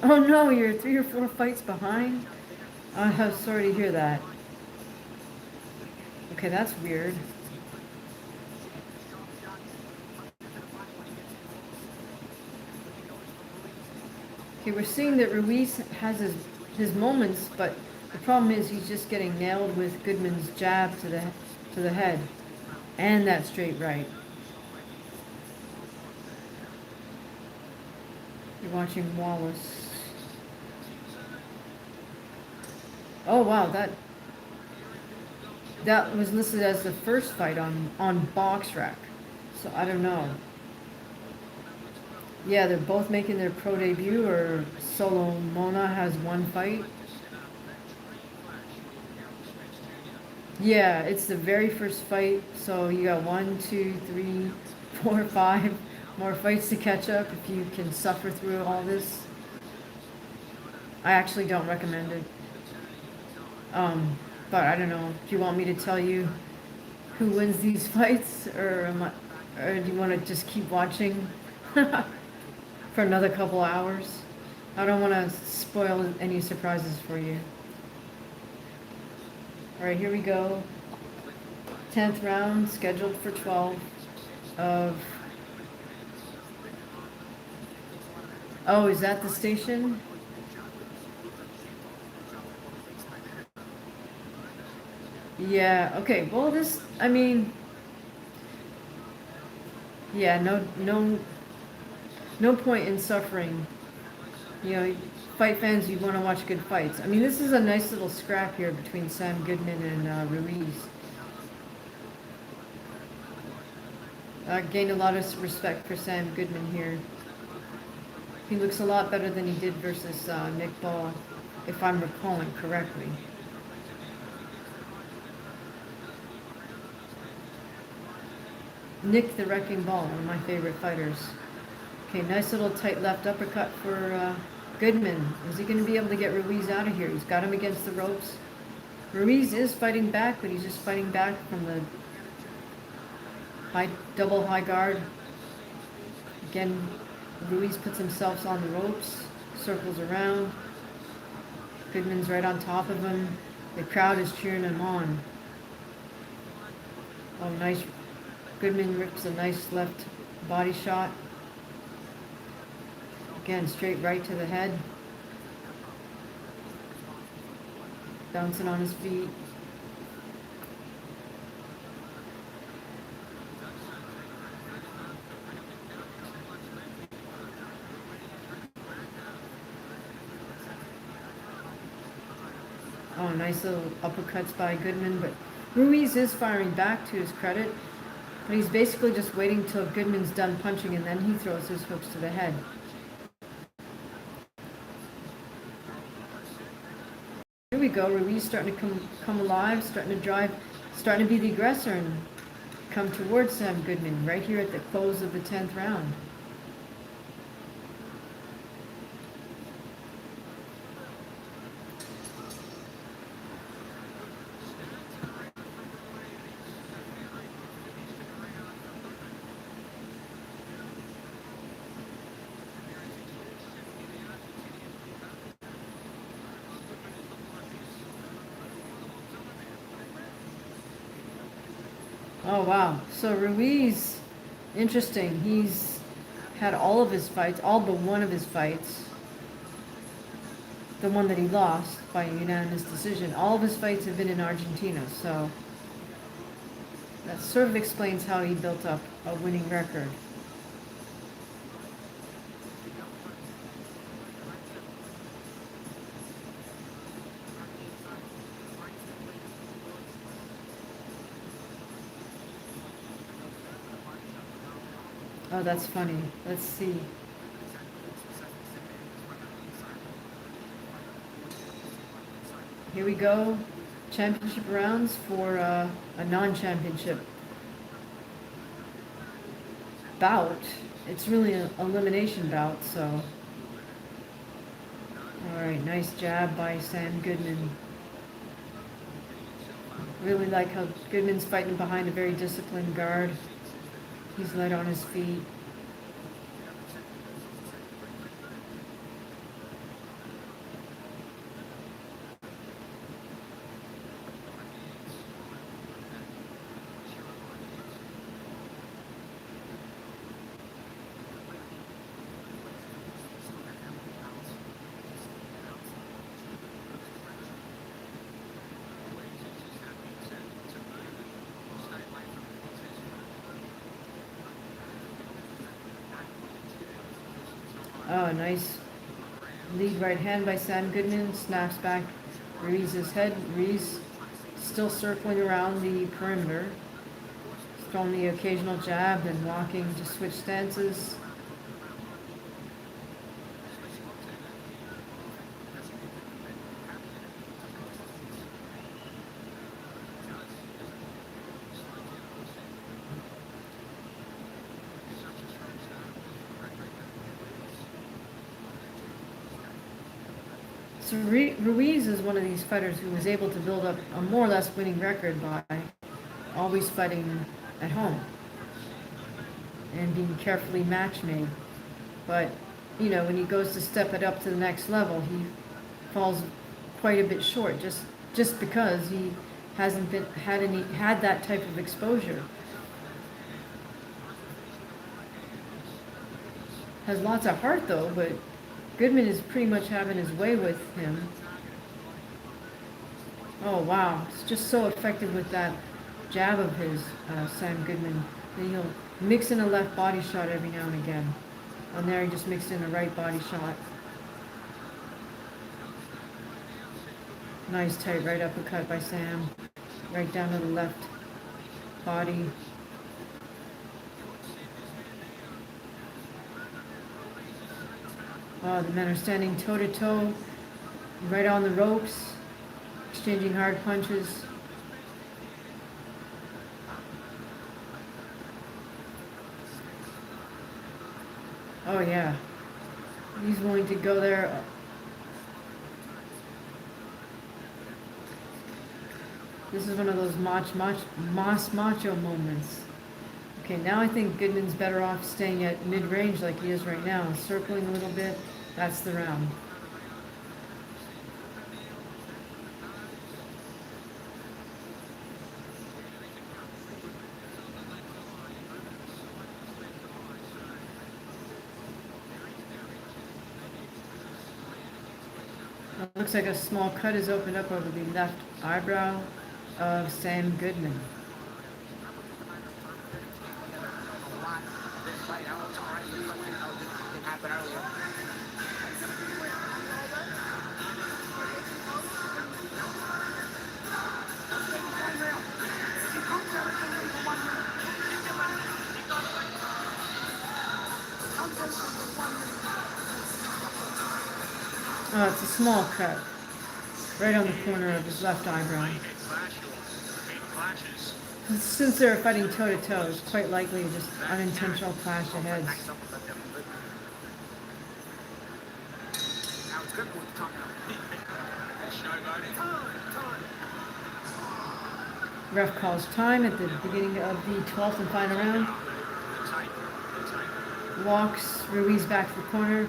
Oh no, you're 3 or 4 fights behind? I'm sorry to hear that. Okay, that's weird. Okay, we're seeing that Ruiz has his moments, but the problem is he's just getting nailed with Goodman's jab to the head and that straight right. You're watching Wallace. Oh wow, that was listed as the first fight on BoxRec, so I don't know. Yeah, they're both making their pro debut, or Solo Mona has 1 fight. Yeah, it's the very first fight, so you got 1, 2, 3, 4, 5 more fights to catch up if you can suffer through all this. I actually don't recommend it. But I don't know, do you want me to tell you who wins these fights, or do you want to just keep watching for another couple hours? I don't want to spoil any surprises for you. Alright, here we go. 10th round, scheduled for 12 of... Oh, is that the station? Yeah, okay, well I mean, yeah, no point in suffering. You know, fight fans, you want to watch good fights. I mean, this is a nice little scrap here between Sam Goodman and Ruiz. I gained a lot of respect for Sam Goodman here. He looks a lot better than he did versus Nick Ball, if I'm recalling correctly. Nick the Wrecking Ball, one of my favorite fighters. Okay, nice little tight left uppercut for Goodman. Is he going to be able to get Ruiz out of here? He's got him against the ropes. Ruiz is fighting back, but he's just fighting back from the double high guard. Again, Ruiz puts himself on the ropes, circles around. Goodman's right on top of him. The crowd is cheering him on. Oh, nice. Goodman rips a nice left body shot. Again, straight right to the head. Bouncing on his feet. Oh, nice little uppercuts by Goodman, but Ruiz is firing back to his credit, but he's basically just waiting till Goodman's done punching and then he throws his hooks to the head. Here we go, Ruiz starting to come alive, starting to drive, starting to be the aggressor and come towards Sam Goodman right here at the close of the 10th round. Oh, wow. So Ruiz, interesting. He's had all of his fights, all but one of his fights, the one that he lost by a unanimous decision, all of his fights have been in Argentina. So that sort of explains how he built up a winning record. Oh, that's funny. Let's see. Here we go. Championship rounds for a non-championship bout. It's really an elimination bout, so. Alright, nice jab by Sam Goodman. Really like how Goodman's fighting behind a very disciplined guard. He's light on his feet. Oh, nice lead right hand by Sam Goodman. Snaps back Ruiz's head. Ruiz still circling around the perimeter. Throwing the occasional jab and walking to switch stances. So Ruiz is one of these fighters who was able to build up a more or less winning record by always fighting at home and being carefully match made. But, you know, when he goes to step it up to the next level, he falls quite a bit short just because he hasn't had that type of exposure. Has lots of heart though, but Goodman is pretty much having his way with him. Oh wow, it's just so effective with that jab of his, Sam Goodman. Then he'll mix in a left body shot every now and again. And there he just mixed in a right body shot. Nice tight right uppercut by Sam. Right down to the left body. The men are standing toe to toe, right on the ropes, exchanging hard punches. Oh yeah, he's willing to go there. This is one of those macho moments. Okay, now I think Goodman's better off staying at mid-range like he is right now, circling a little bit. That's the round. It looks like a small cut has opened up over the left eyebrow of Sam Goodman. Oh, it's a small cut, right on the corner of his left eyebrow. Since they're fighting toe-to-toe, it's quite likely just unintentional clash of heads. Ref calls time at the beginning of the 12th and final round. Walks Ruiz back to the corner,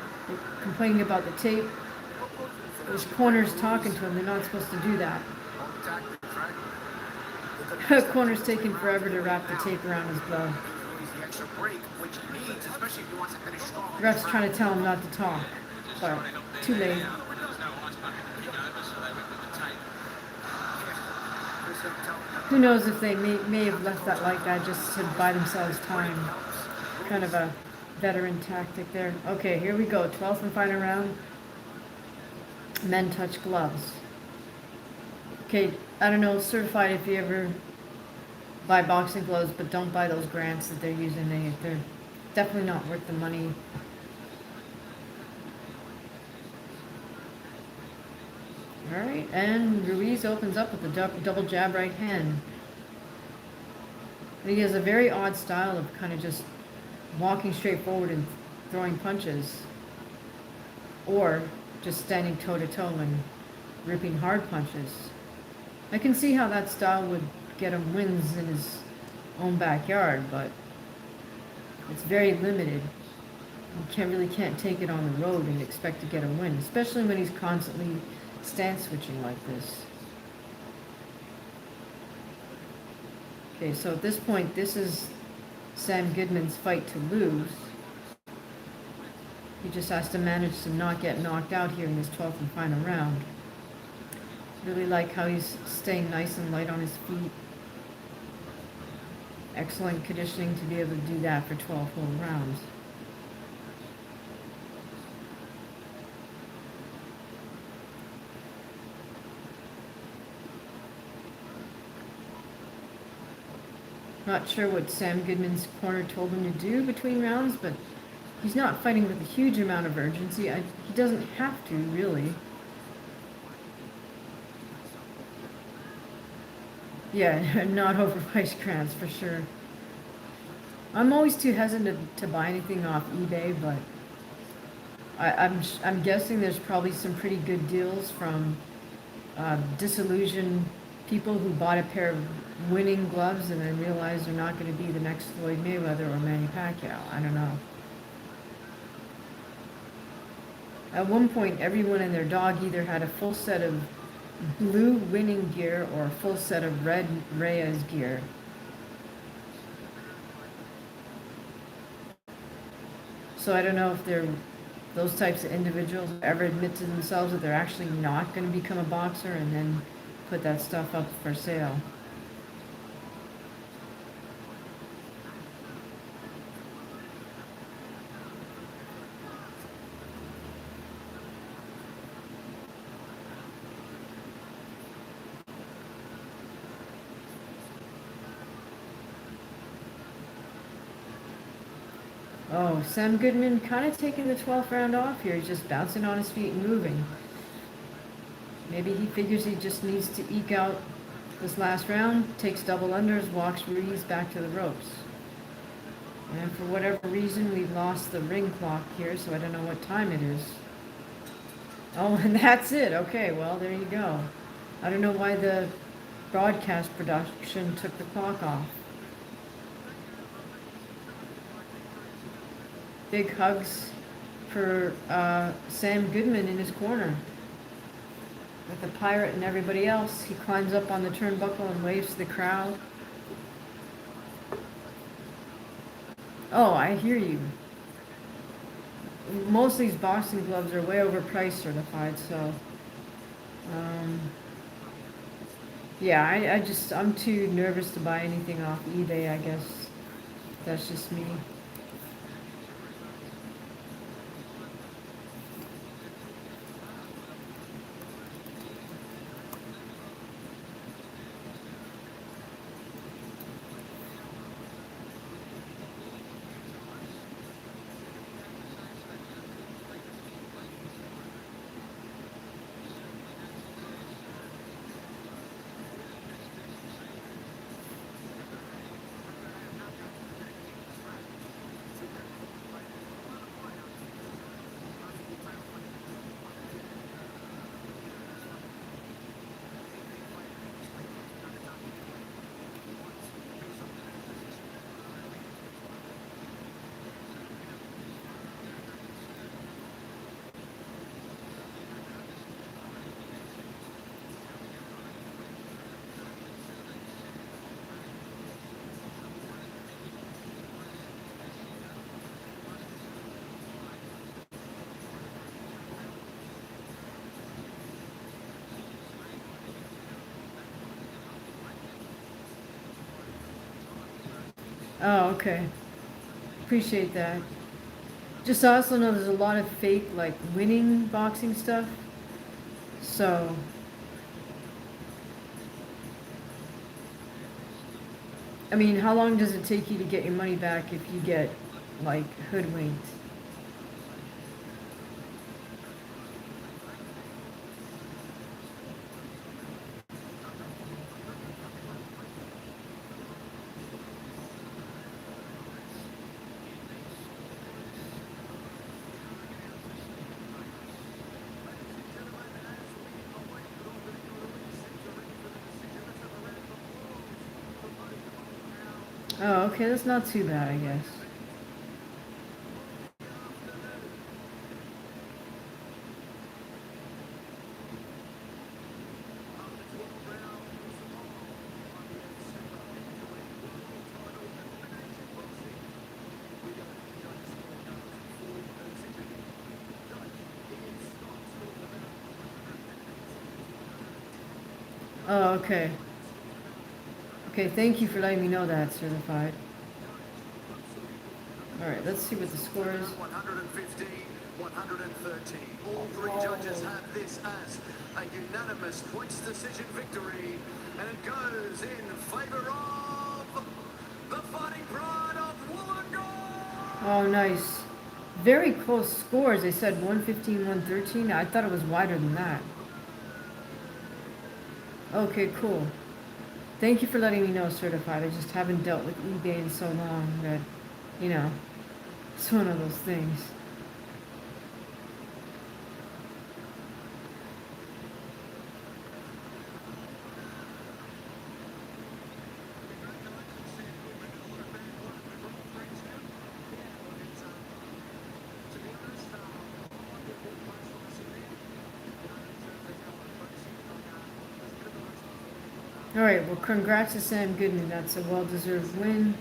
complaining about the tape. His corner's talking to him. They're not supposed to do that. Corner's taking forever to wrap the tape around his glove. Ref's trying to tell him not to talk, but too late. Who knows if they may have left that like that just to buy themselves time. Kind of a veteran tactic there. Okay, here we go. 12th and final round. Men touch gloves. Okay, I don't know, certified if you ever buy boxing gloves, but don't buy those grants that they're using. They're definitely not worth the money. Alright, and Ruiz opens up with a double jab right hand. And he has a very odd style of kind of just walking straight forward and throwing punches. Or just standing toe-to-toe and ripping hard punches. I can see how that style would get him wins in his own backyard, but it's very limited. You really can't take it on the road and expect to get a win, especially when he's constantly stance switching like this. Okay, so at this point, this is Sam Goodman's fight to lose. He just has to manage to not get knocked out here in this 12th and final round. Really like how he's staying nice and light on his feet. Excellent conditioning to be able to do that for 12 whole rounds. Not sure what Sam Goodman's corner told him to do between rounds, but he's not fighting with a huge amount of urgency. He doesn't have to, really. Yeah, not overpriced grants for sure. I'm always too hesitant to buy anything off eBay, but I'm guessing there's probably some pretty good deals from disillusioned people who bought a pair of winning gloves and then realized they're not going to be the next Floyd Mayweather or Manny Pacquiao. I don't know. At one point, everyone and their dog either had a full set of blue winning gear or a full set of red Reyes gear. So I don't know if those types of individuals ever admit to themselves that they're actually not going to become a boxer and then put that stuff up for sale. Oh, Sam Goodman kind of taking the 12th round off here. He's just bouncing on his feet and moving. Maybe he figures he just needs to eke out this last round, takes double unders, walks Ruiz back to the ropes. And for whatever reason, we've lost the ring clock here, so I don't know what time it is. Oh, and that's it. Okay, well, there you go. I don't know why the broadcast production took the clock off. Big hugs for Sam Goodman in his corner. With the pirate and everybody else, he climbs up on the turnbuckle and waves to the crowd. Oh, I hear you. Most of these boxing gloves are way overpriced certified, so yeah, I'm too nervous to buy anything off eBay, I guess. That's just me. Oh, okay. Appreciate that. Just also know there's a lot of fake, like, winning boxing stuff. So, I mean, how long does it take you to get your money back if you get, like, hoodwinked? Oh, okay, that's not too bad, I guess. Oh, okay. Okay, thank you for letting me know that, certified. Alright, let's see what the score is. 115, 113. All three judges have this as a unanimous points decision victory. And it goes in favor of the Fighting Pride of Wollongong. Oh, nice. Very close scores. They said 115, 113. I thought it was wider than that. Okay, cool. Thank you for letting me know, certified. I just haven't dealt with eBay in so long that, you know, it's one of those things. Alright, well, congrats to Sam Goodman. That's a well-deserved win.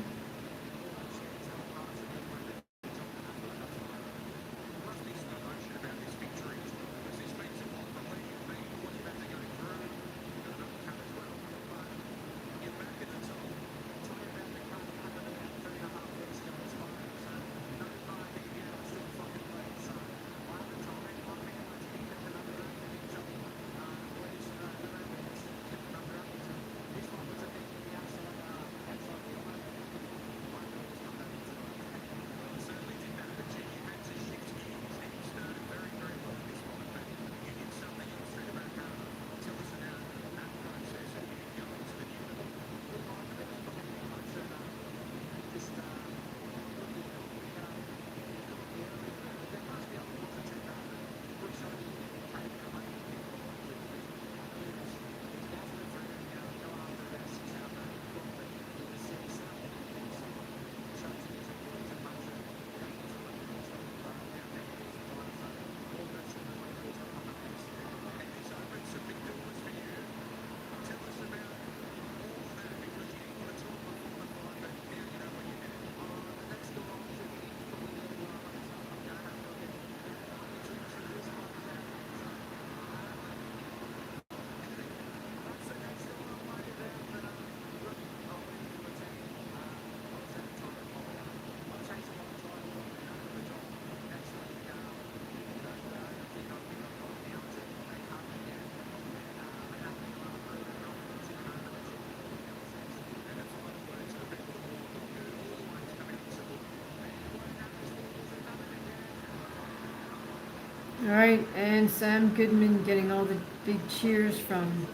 All right, and Sam Goodman getting all the big cheers from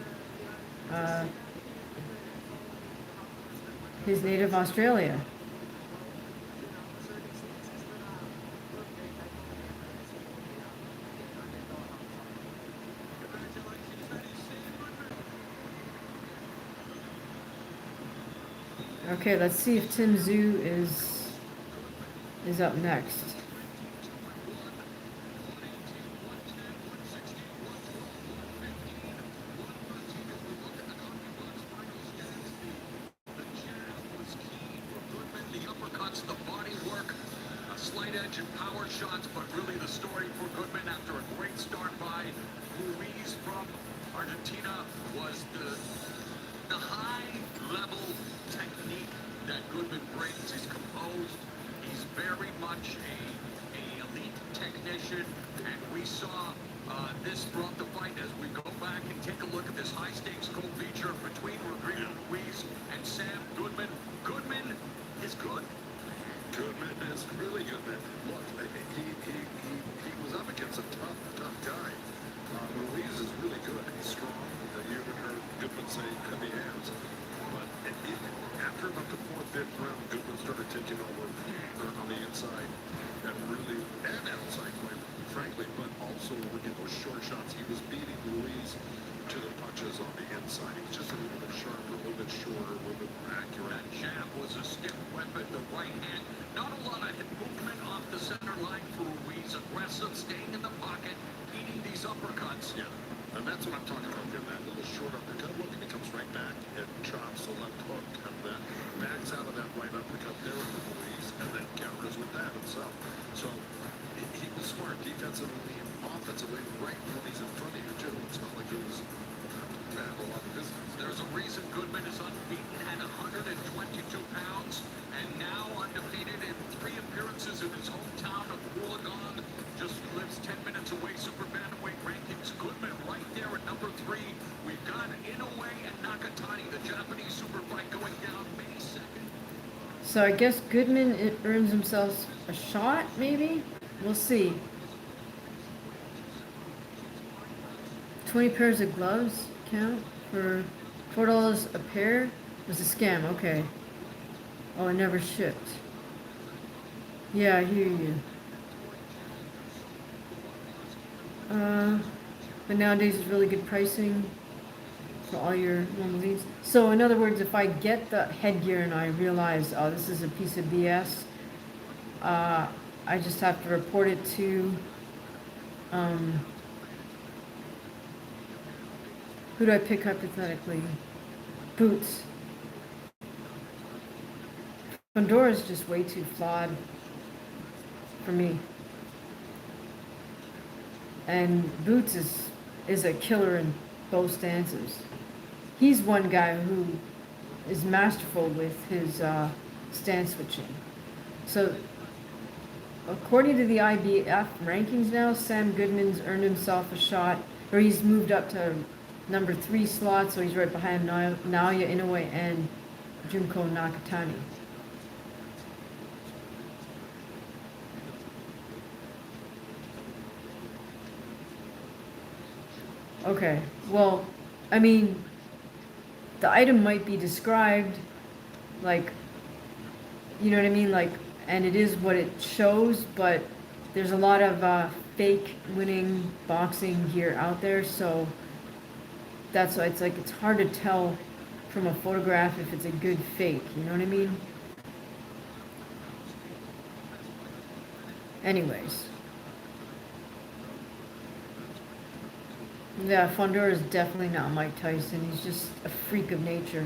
uh, his native Australia. Okay, let's see if Tim Zhu is up next. The uppercuts, the body work, a slight edge and power shots, but really the story for Goodman after a great start by Ruiz from Argentina was the high-level technique that Goodman brings. He's composed. He's very much a elite technician, and we saw this throughout the fight as we go back and take a look at this high-stakes co-feature between Rodrigo Ruiz and Sam Goodman. Goodman is good. Goodman is really good, man. Look, he was up against a tough guy. Ruiz is really good. He's strong. You even heard Goodman say heavy hands. But after about the fourth, fifth round, Goodman started taking over on the inside and outside, quite frankly. But also when you those short shots, he was beating Ruiz to the punches on the inside. He was just a little bit sharper, a little bit shorter, a little bit more accurate. That jab was a stiff weapon, the right hand. Not a lot of movement off the center line for Ruiz. Aggressive, staying in the pocket, eating these uppercuts. Yeah, and that's what I'm talking about. Getting that little short uppercut. Look, and he comes right back and chops the left hook, and then backs out of that right uppercut there with Ruiz, and then counters with that himself. So he was smart defensively and offensively, right when he's in front of you, too. It's not like it was bad a lot of distance. There's a reason Goodman is unbeaten at 122 pounds and now undefeated in 3 appearances in his hometown of Wollongong. Just lives 10 minutes away. Super bantamweight rankings. Goodman right there at number 3. We've got Inoue and Nakatani, the Japanese super fight going down May 2nd. So I guess Goodman earns himself a shot, maybe? We'll see. 20 pairs of gloves count for $4 a pair? It was a scam, okay. Oh, it never shipped. Yeah, I hear you. But nowadays it's really good pricing for all your normal needs. So in other words, if I get the headgear and I realize, oh, this is a piece of BS, I just have to report it to, who do I pick hypothetically? Boots. Pandora's just way too flawed for me. And Boots is a killer in both stances. He's one guy who is masterful with his stance switching. So, according to the IBF rankings now, Sam Goodman's earned himself a shot, or he's moved up to number 3 slot, so he's right behind Naoya Inoue and Junko Nakatani. Okay, well, I mean, the item might be described like, you know what I mean, like, and it is what it shows, but there's a lot of fake winning boxing gear out there, so that's why it's like, it's hard to tell from a photograph if it's a good fake, you know what I mean? Anyways. Yeah, Fondor is definitely not Mike Tyson. He's just a freak of nature.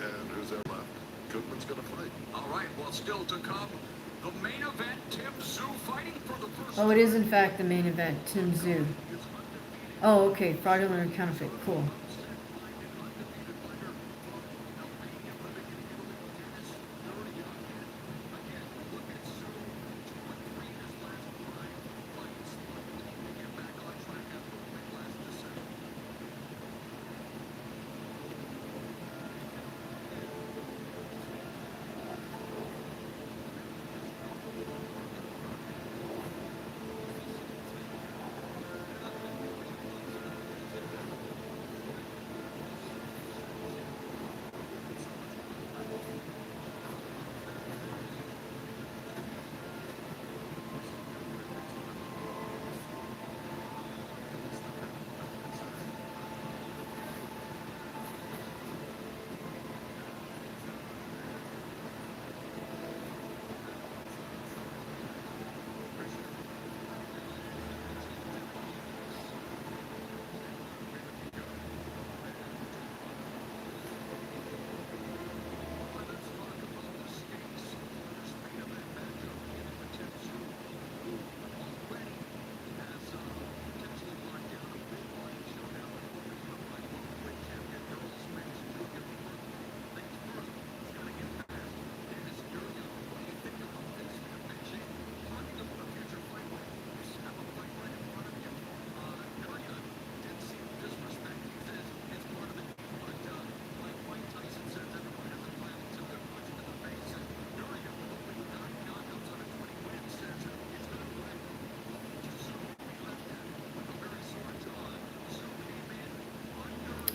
And who's that left? Goodman's going to fight. All right, well, still to come, the main event, Tim Zhu fighting for the first Oh, it is in fact the main event, Tim Zhu. Oh, okay, fraudulent or counterfeit, cool.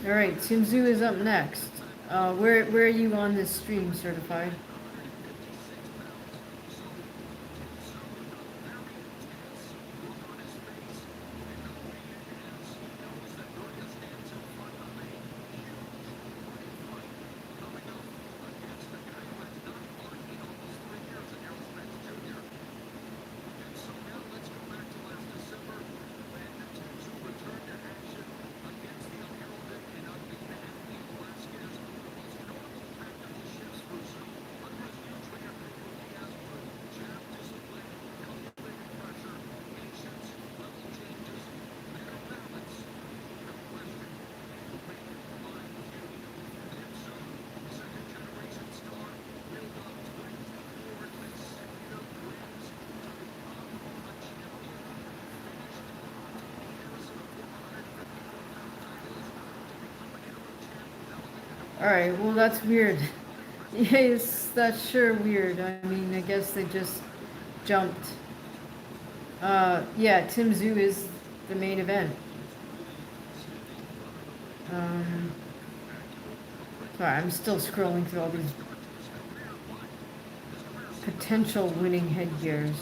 All right, Tim Zhu is up next. Where are you on this stream, certified? Alright, well that's weird. Yes, that's sure weird. I mean, I guess they just jumped. Yeah, Tim Zhu is the main event. Sorry, I'm still scrolling through all these potential winning headgears.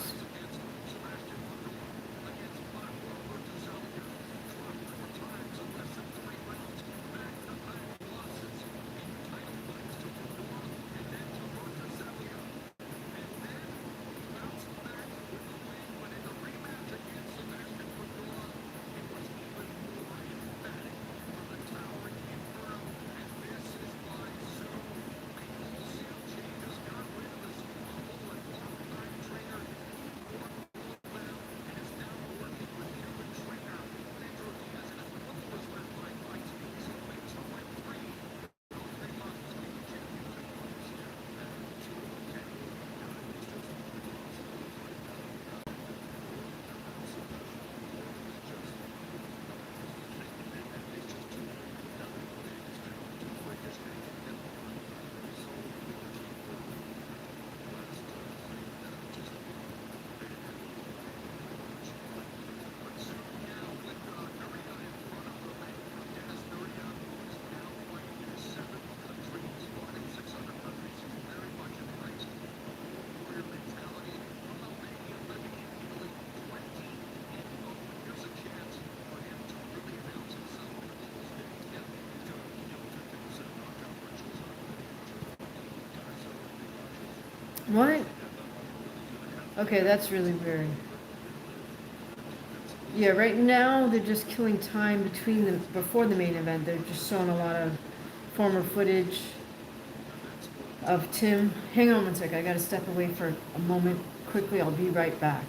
What? Okay, that's really weird. Yeah, right now they're just killing time between the before the main event. They're just showing a lot of former footage of Tim. Hang on one sec. I gotta step away for a moment. Quickly, I'll be right back.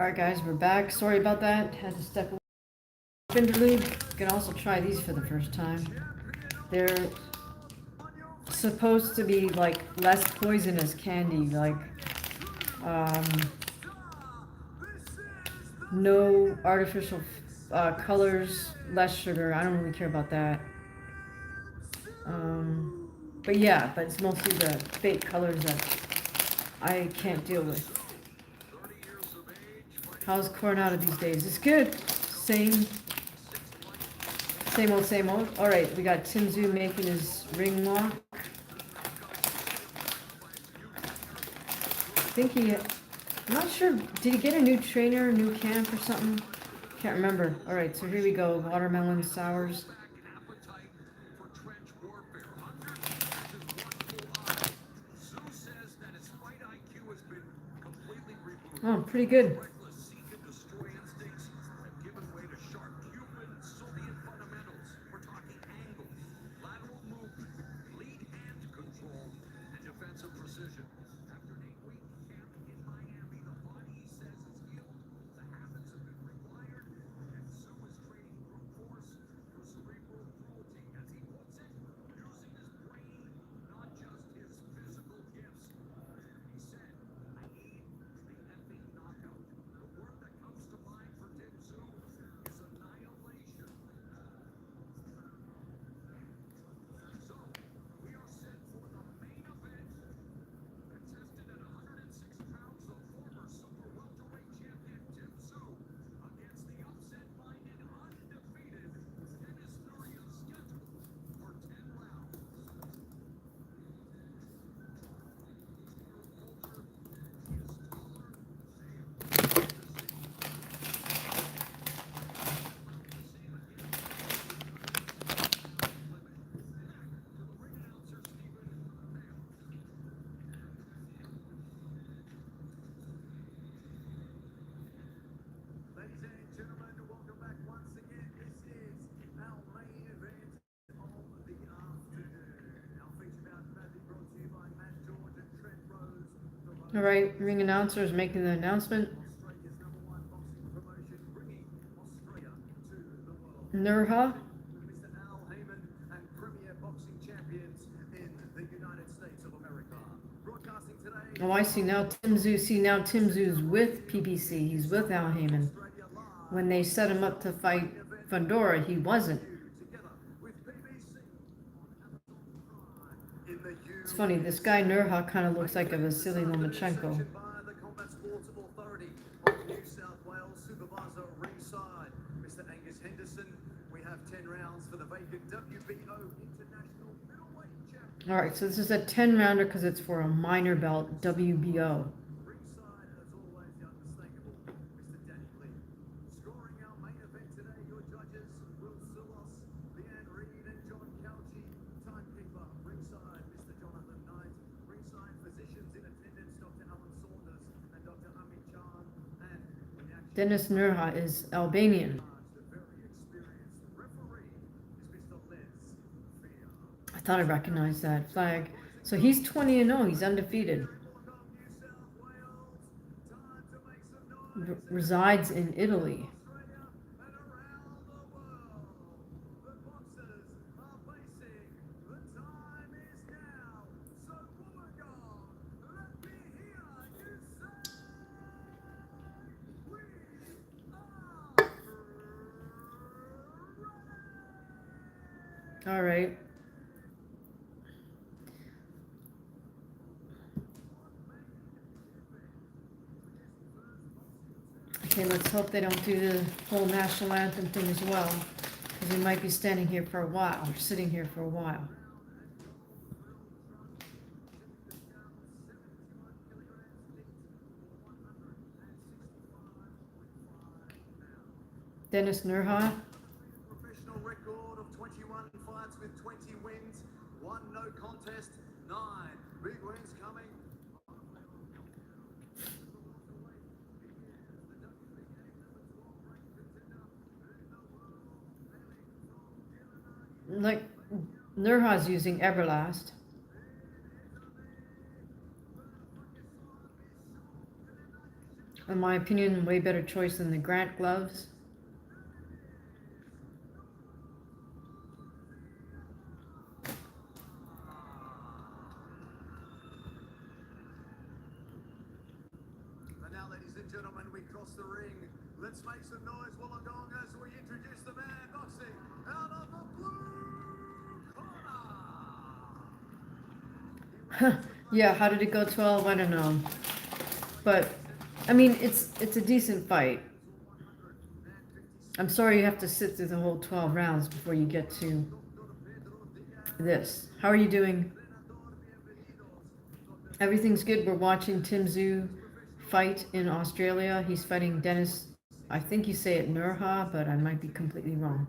Alright guys, we're back. Sorry about that. Had to step away. Interlude. You can also try these for the first time. They're supposed to be like less poisonous candy, like no artificial colors, less sugar. I don't really care about that. But yeah, but it's mostly the fake colors that I can't deal with. How's Coronado these days? It's good. Same old, same old. All right, we got Tim Zhu making his ring walk. I think I'm not sure. Did he get a new trainer, new camp or something? Can't remember. All right, so here we go. Watermelon sours. Oh, pretty good. All right, ring announcer is making the announcement. Nurha. Oh, I see now. Tim Zhu. See now, Tim Zhu's with PPC. He's with Al Heyman. When they set him up to fight Fundora, he wasn't. It's funny. This guy Nurha kind of looks like a Vasily Lomachenko. All right, so this is a 10-rounder because it's for a minor belt, WBO. Dennis Nurha is Albanian. I thought I recognized that flag. So he's 20-0. He's undefeated. Resides in Italy. All right. Okay, let's hope they don't do the whole national anthem thing as well, because we might be standing here for a while, or sitting here for a while. Dennis Nurha. Professional record of 21 fights with 20 wins, 1 no contest, 9 big wins coming. Like, Nurha's using Everlast. in my opinion, way better choice than the Grant gloves. And now, ladies and gentlemen, we cross the ring. Let's make some noise, Wollongong, as we introduce the man boxing out of the blue corner. Yeah, how did it go 12? I don't know. But, I mean, it's a decent fight. I'm sorry you have to sit through the whole 12 rounds before you get to this. How are you doing? Everything's good. We're watching Tim Tszyu fight in Australia. He's fighting Dennis, I think you say it Nurha, but I might be completely wrong.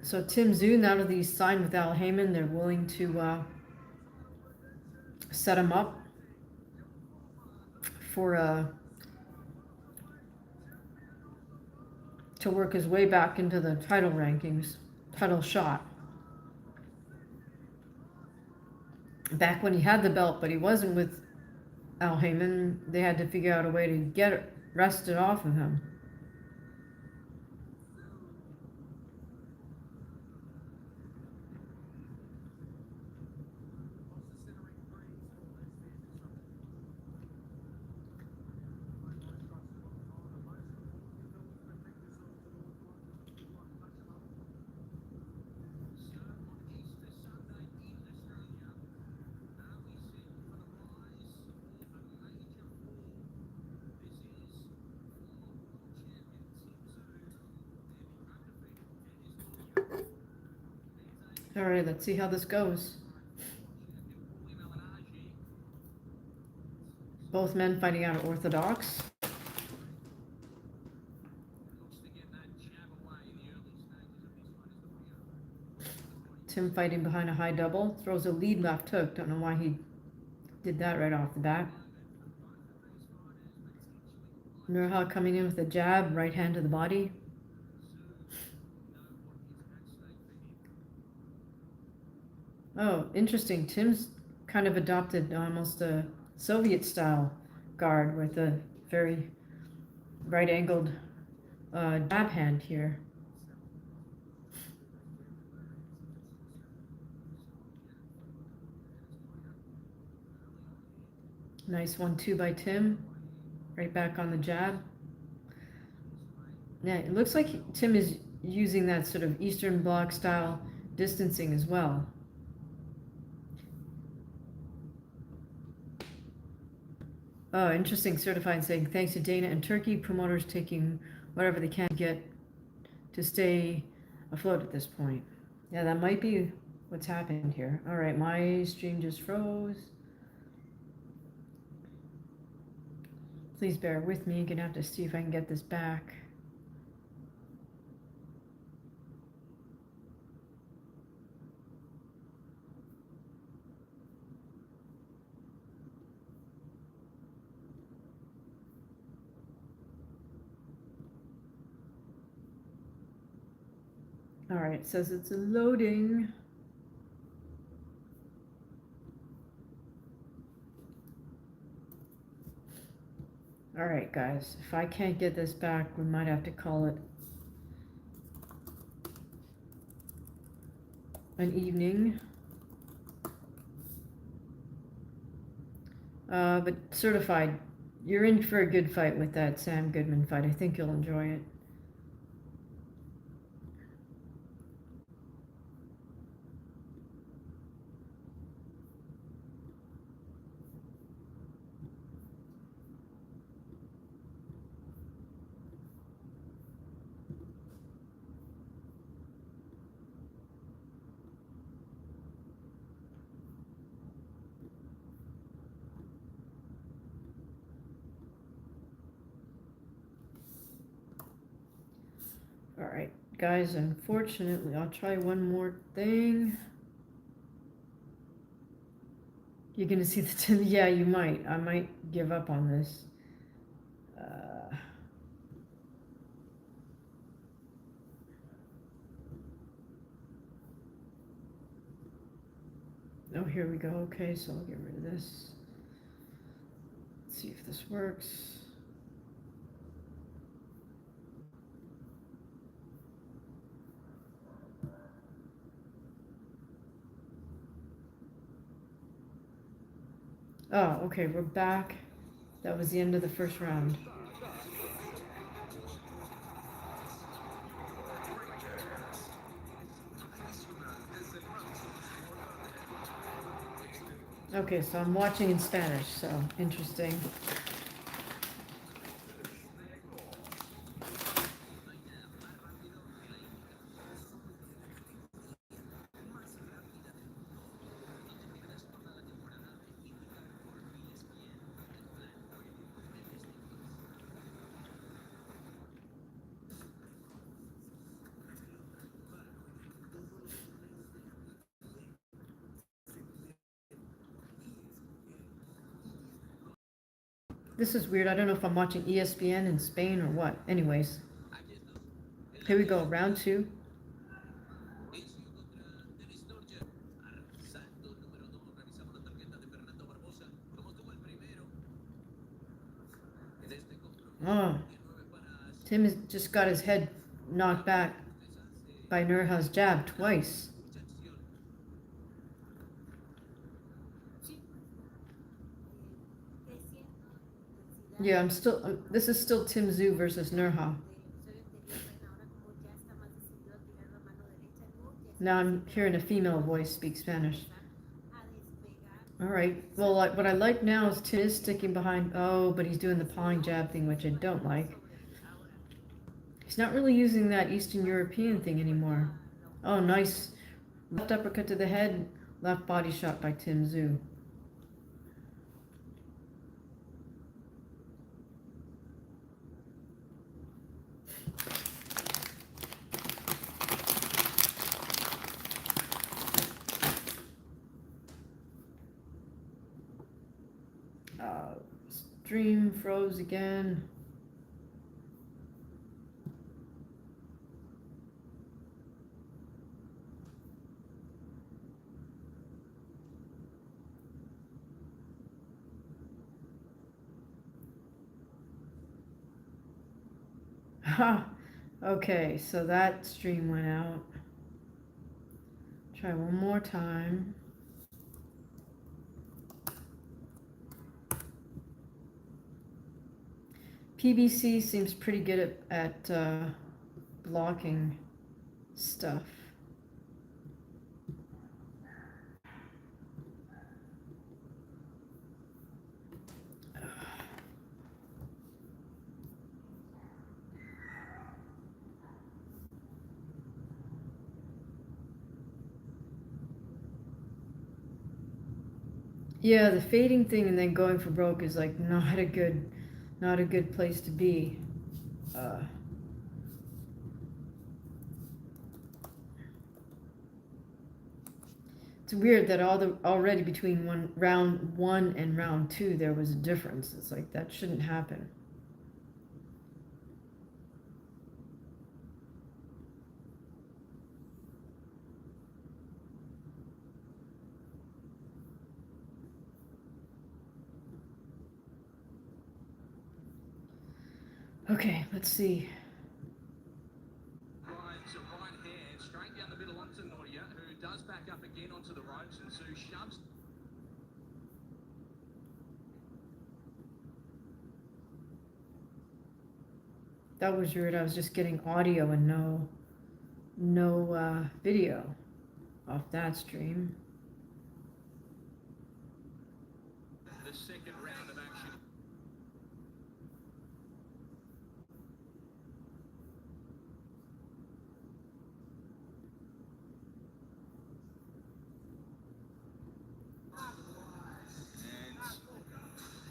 So Tim Tszyu, now that he's signed with Al Heyman, they're willing to set him up for to work his way back into the title rankings, title shot. Back when he had the belt, but he wasn't with Al Heyman, they had to figure out a way to get it wrested off of him. All right, let's see how this goes. Both men fighting out of orthodox. Tim fighting behind a high double. Throws a lead left hook. Don't know why he did that right off the bat. Nurha coming in with a jab, right hand to the body. Oh, interesting. Tim's kind of adopted almost a Soviet-style guard with a very right-angled jab hand here. Nice 1-2 by Tim. Right back on the jab. Yeah, it looks like Tim is using that sort of Eastern Bloc style distancing as well. Oh, interesting. Certified saying, thanks to Dana and Turkey, promoters taking whatever they can get to stay afloat at this point. Yeah, that might be what's happened here. All right, my stream just froze. Please bear with me. Gonna have to see if I can get this back. All right, it says it's loading. All right, guys, if I can't get this back, we might have to call it an evening. But certified, you're in for a good fight with that Sam Goodman fight. I think you'll enjoy it. All right, guys, unfortunately, I'll try one more thing. You're gonna see the yeah, you might. I might give up on this. Oh, here we go. Okay, so I'll get rid of this. Let's see if this works. Oh, okay, we're back. That was the end of the first round. Okay, so I'm watching in Spanish, so interesting. This is weird. I don't know if I'm watching ESPN in Spain or what. Anyways, here we go. Round 2. Oh, Tim has just got his head knocked back by Nurha's jab twice. Yeah, I'm still. This is still Tim Zhu versus Nurha. Now I'm hearing a female voice speak Spanish. All right. Well, what I like now is Tim is sticking behind. Oh, but he's doing the pawing jab thing, which I don't like. He's not really using that Eastern European thing anymore. Oh, nice. Left uppercut to the head, left body shot by Tim Zhu. Stream froze again. Ha! Okay, so that stream went out. Try one more time. PBC seems pretty good at blocking stuff. Yeah, the fading thing and then going for broke is like not a good place to be. It's weird that already between round 1 and round 2 there was a difference. It's like that shouldn't happen. Okay, let's see. Rides a right hand straight down the middle onto Noya, who does back up again onto the ropes, and Sue shoves. That was weird. I was just getting audio and no video off that stream. The second round of action.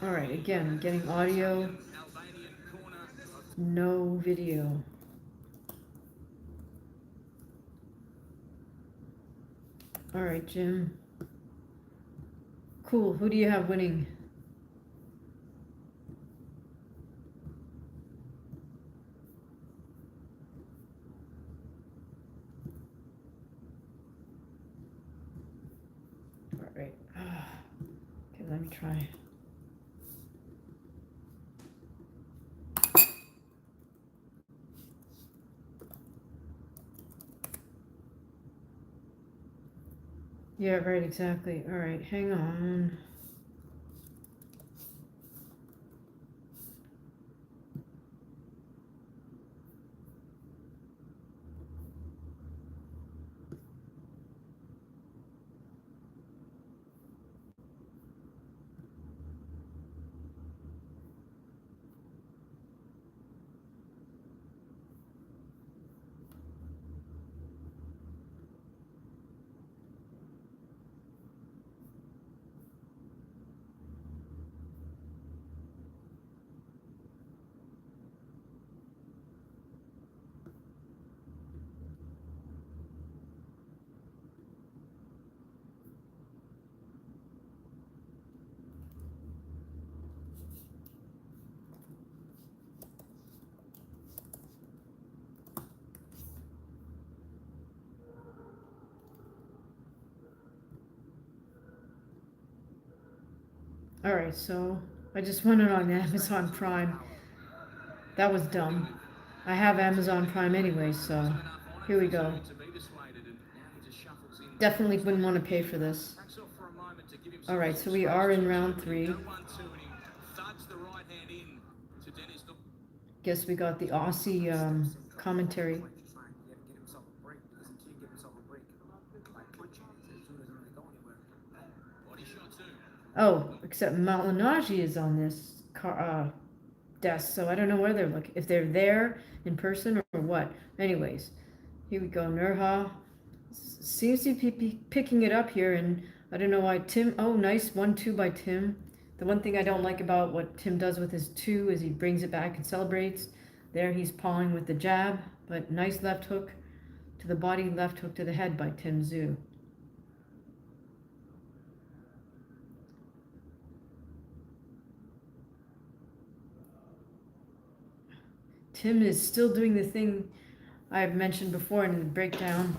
All right, again, I'm getting audio, Albanian corner. no video. All right, Jim. Cool. Who do you have winning? All great. Okay, let me try. Yeah, right, exactly. All right, hang on. All right, so I just went on Amazon Prime. That was dumb. I have Amazon Prime anyway, so here we go. Definitely wouldn't want to pay for this. All right, so we are in round 3. Guess we got the Aussie commentary. Oh, except Malinaji is on this desk, so I don't know where they're looking. If they're there in person or what. Anyways, here we go. Nurha seems to be picking it up here, and I don't know why Tim. Oh, nice 1-2 by Tim. The one thing I don't like about what Tim does with his 2 is he brings it back and celebrates. There he's pawing with the jab, but nice left hook to the body, left hook to the head by Tim Zhu. Tim is still doing the thing I've mentioned before in the breakdown.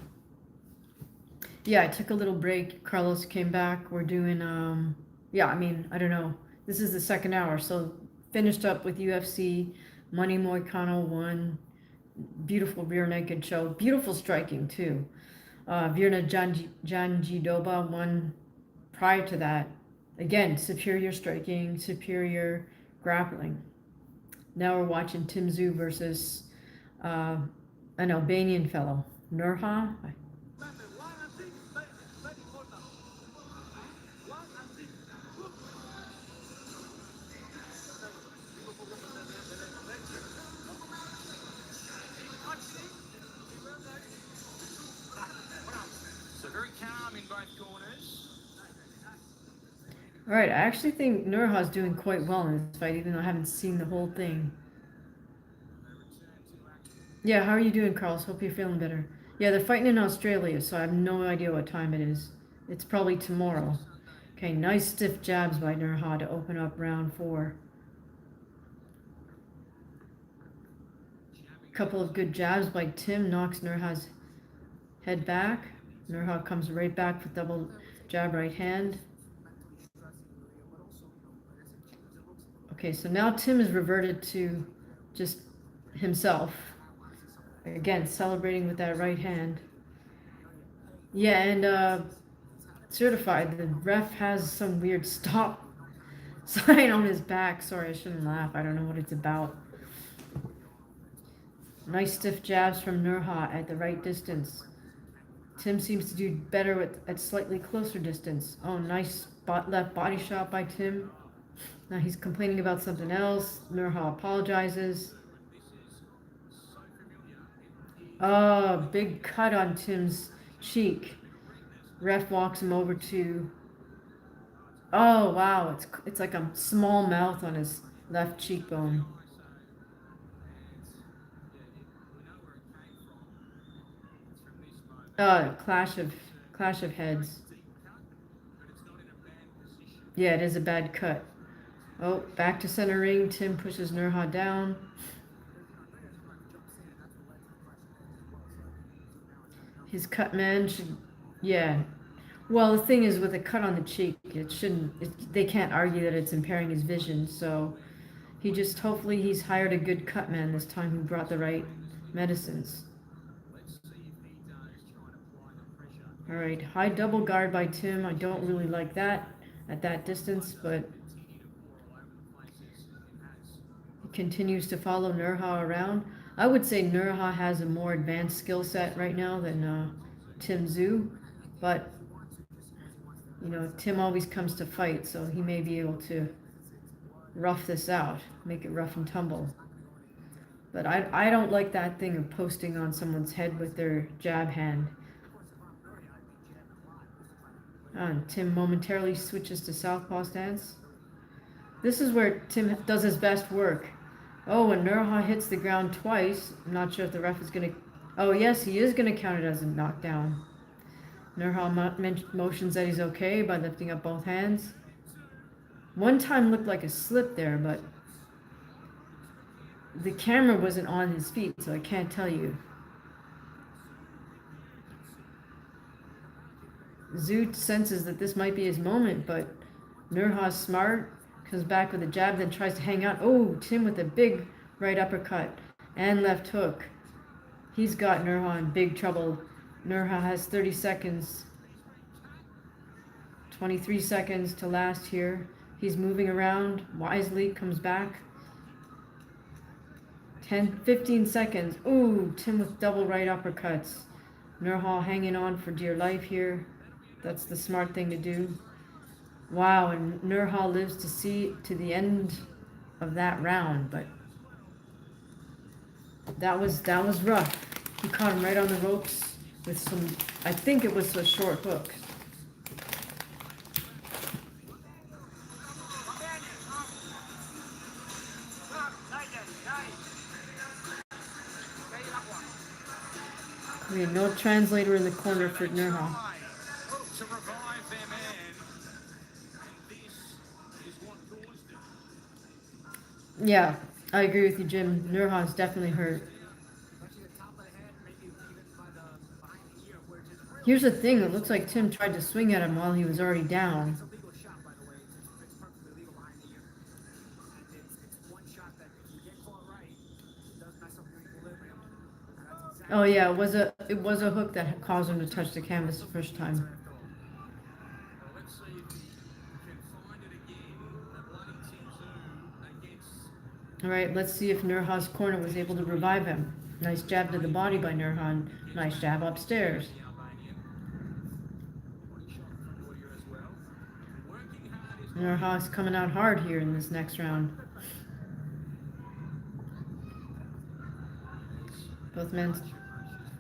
Yeah, I took a little break. Carlos came back. We're doing, yeah, I mean, I don't know. This is the second hour, so finished up with UFC. Money Moicano won. Beautiful rear naked show. Beautiful striking, too. Virna Janjidoba won prior to that. Again, superior striking, superior grappling. Now we're watching Tim Zhu versus an Albanian fellow, Nurha. So very calm in both corners. All right, I actually think Nurha's doing quite well in this fight, even though I haven't seen the whole thing. Yeah, how are you doing, Carlos? Hope you're feeling better. Yeah, they're fighting in Australia, so I have no idea what time it is. It's probably tomorrow. Okay, nice stiff jabs by Nurha to open up round 4. Couple of good jabs by Tim, knocks Nurha's head back. Nurha comes right back with double jab right hand. Okay, so now Tim has reverted to just himself. Again, celebrating with that right hand. Yeah, and certified. The ref has some weird stop sign on his back. Sorry, I shouldn't laugh. I don't know what it's about. Nice stiff jabs from Nurha at the right distance. Tim seems to do better at slightly closer distance. Oh, nice left body shot by Tim. Now he's complaining about something else. Nurha apologizes. Oh, big cut on Tim's cheek. Ref walks him over to... Oh, wow. It's like a small mouth on his left cheekbone. Clash of heads. Yeah, it is a bad cut. Oh, back to center ring. Tim pushes Nurha down. His cut man should... Yeah. Well, the thing is, with a cut on the cheek, they can't argue that it's impairing his vision. So hopefully he's hired a good cut man this time who brought the right medicines. All right, high double guard by Tim. I don't really like that at that distance, but he continues to follow Nurha around. I would say Nurha has a more advanced skill set right now than Tim Zhu, but you know, Tim always comes to fight, so he may be able to rough this out, make it rough and tumble. But I don't like that thing of posting on someone's head with their jab hand. And Tim momentarily switches to southpaw stance. This is where Tim does his best work. Oh, and Nurha hits the ground twice. I'm not sure if the ref is going to... Oh, yes, he is going to count it as a knockdown. Nurha motions that he's okay by lifting up both hands. One time looked like a slip there, but the camera wasn't on his feet, so I can't tell you. Zhu senses that this might be his moment, but Nurha's smart, comes back with a jab, then tries to hang out. Oh, Tim with a big right uppercut and left hook. He's got Nurha in big trouble. Nurha has 30 seconds. 23 seconds to last here. He's moving around wisely, comes back. 15 seconds. Ooh, Tim with double right uppercuts. Nurha hanging on for dear life here. That's the smart thing to do. Wow, and Nurha lives to see to the end of that round, but that was rough. He caught him right on the ropes with some, I think it was a short hook. I mean, no translator in the corner for Nurha. Yeah, I agree with you, Jim. Nurha's definitely hurt. Here's the thing, it looks like Tim tried to swing at him while he was already down. Oh yeah, it was a hook that caused him to touch the canvas the first time. All right, let's see if Nurha's corner was able to revive him. Nice jab to the body by Nurha. Nice jab upstairs. Nurha's coming out hard here in this next round. Both men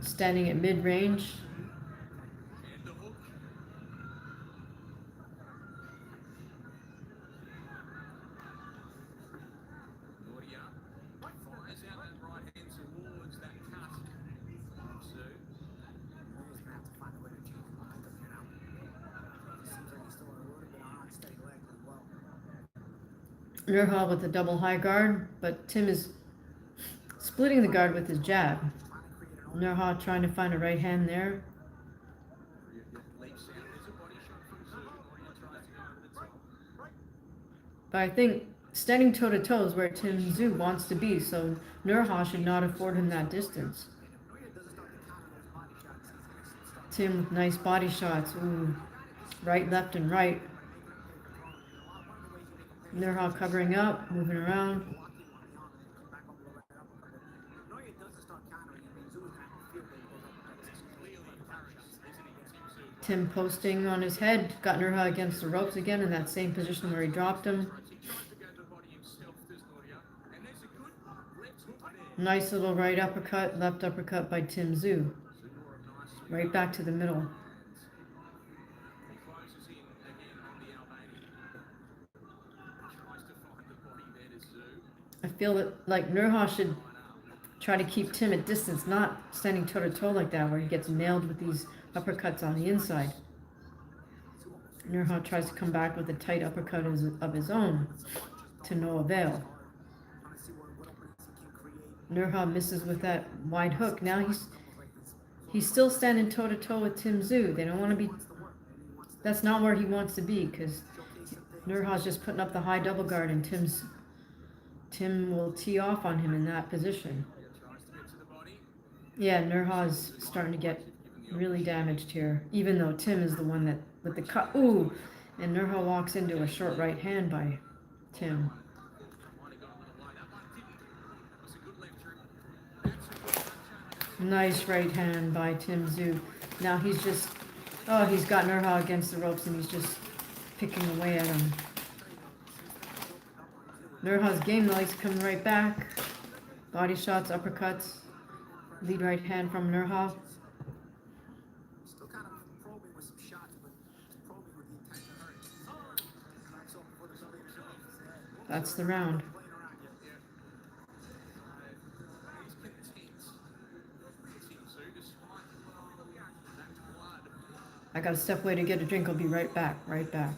standing at mid-range. Nurha with a double high guard, but Tim is splitting the guard with his jab. Nurha trying to find a right hand there. But I think standing toe-to-toe is where Tim Zhu wants to be, so Nurha should not afford him that distance. Tim with nice body shots. Ooh, right, left, and right. Nurha covering up, moving around. Tim posting on his head, got Nurha against the ropes again in that same position where he dropped him. Nice little right uppercut, left uppercut by Tim Zhu. Right back to the middle. I feel that like Nurha should try to keep Tim at distance, not standing toe-to-toe like that where he gets nailed with these uppercuts on the inside. Nurha tries to come back with a tight uppercut of his own, to no avail. Nurha misses with that wide hook. Now he's still standing toe-to-toe with Tim Zhu. They don't want to be That's not where he wants to be, because Nurha's just putting up the high double guard, and Tim will tee off on him in that position. Yeah, Nurha's starting to get really damaged here, even though Tim is the one that with the cut. Ooh, and Nurha walks into a short right hand by Tim. Nice right hand by Tim Zhu. Now he's just, oh, he's got Nurha against the ropes and he's just picking away at him. Nurha's game legs coming right back. Body shots, uppercuts. Lead right hand from Nurha. Still kind of probing with some shots, but probing with the intention of hurting. Cracks open for the somebody himself. That's the round. I gotta step away to get a drink. I'll be right back. Right back.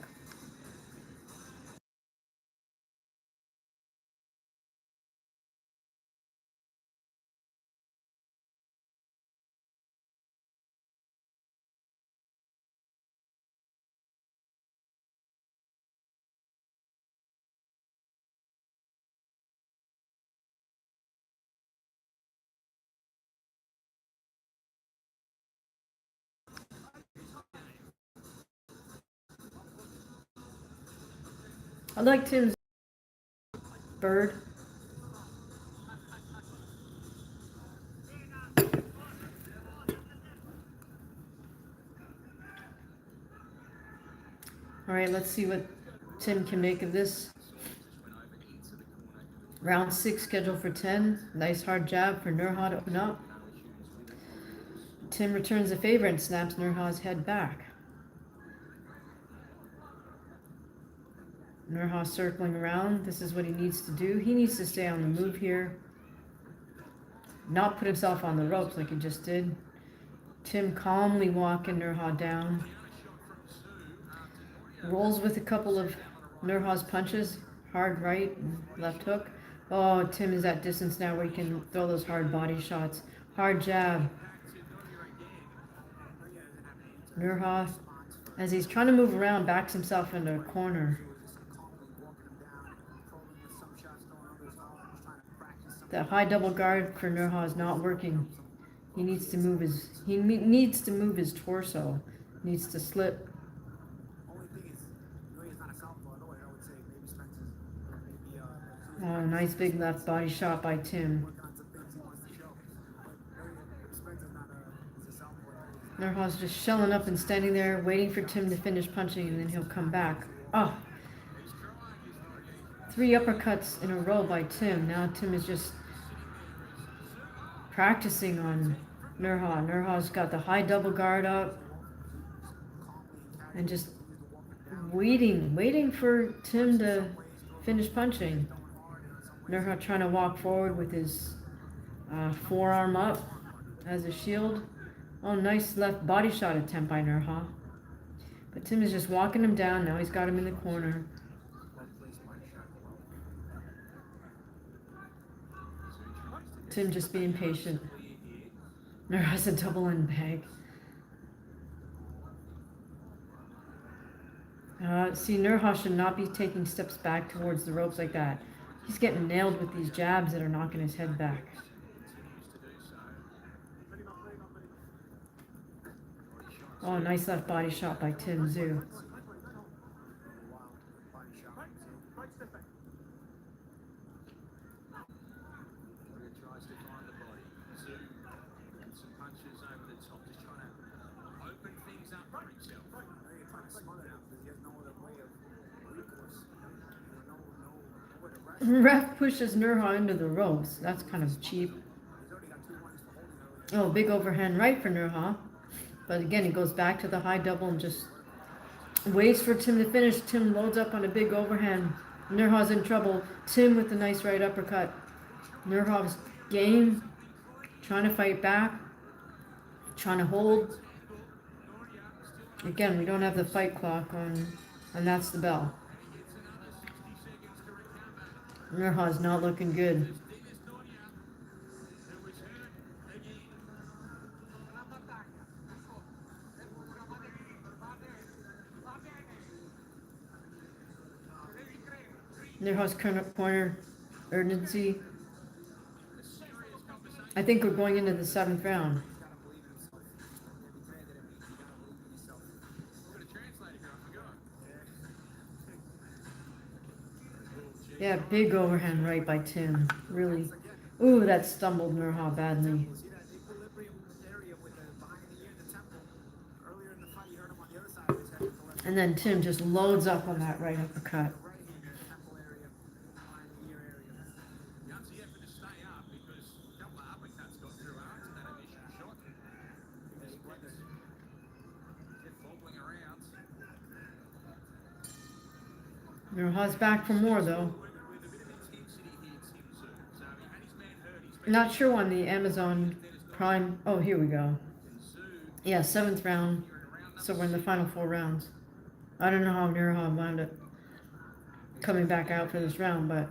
I like Tim's bird. All right, let's see what Tim can make of this. Round 6 scheduled for 10. Nice hard jab for Nurha to open up. Tim returns the favor and snaps Nurha's head back. Nurha circling around. This is what he needs to do. He needs to stay on the move here. Not put himself on the ropes like he just did. Tim calmly walking Nurha down. Rolls with a couple of Nurha's punches. Hard right and left hook. Oh, Tim is at distance now where he can throw those hard body shots. Hard jab. Nurha, as he's trying to move around, backs himself into a corner. That high double guard for Nurha is not working. He needs to move his torso. Needs to slip. Oh, nice big left body shot by Tim. Nurha's just shelling up and standing there, waiting for Tim to finish punching, and then he'll come back. Oh! 3 uppercuts in a row by Tim. Now Tim is just practicing on Nurha. Nurha's got the high double guard up and just waiting for Tim to finish punching. Nurha trying to walk forward with his forearm up as a shield. Oh, nice left body shot attempt by Nurha. But Tim is just walking him down. Now he's got him in the corner. Tim just being patient. Nurha's a double end bag. See, Nurha should not be taking steps back towards the ropes like that. He's getting nailed with these jabs that are knocking his head back. Oh, nice left body shot by Tim Zhu. Ref pushes Nurha into the ropes. That's kind of cheap. Oh, big overhand right for Nurha. But again, he goes back to the high double and just waits for Tim to finish. Tim loads up on a big overhand. Nurha's in trouble. Tim with the nice right uppercut. Nurha's game. Trying to fight back. Trying to hold. Again, we don't have the fight clock on, and that's the bell. Nurha's not looking good. Nirha's corner urgency. I think we're going into the 7th round. Yeah, big overhand right by Tim. Really. Ooh, that stumbled Nirha badly. See that equilibrium area with the behind the ear and the temple. Earlier in the fight, you heard him on the other side of his head with the left And then Tim just loads up on that right uppercut. right hand there, the temple area, behind the ear area. Yancy effort to stay up because a couple of uppercuts got through after that initial shot. Kept wobbling around. Nirha's back for more though. With a bit of intensity here, Tim Tszyu. So he had his man hurt. He's Not sure on the Amazon Prime. Oh, here we go. Yeah, 7th round. So we're in the final 4 rounds. I don't know how Nirha wound up coming back out for this round, but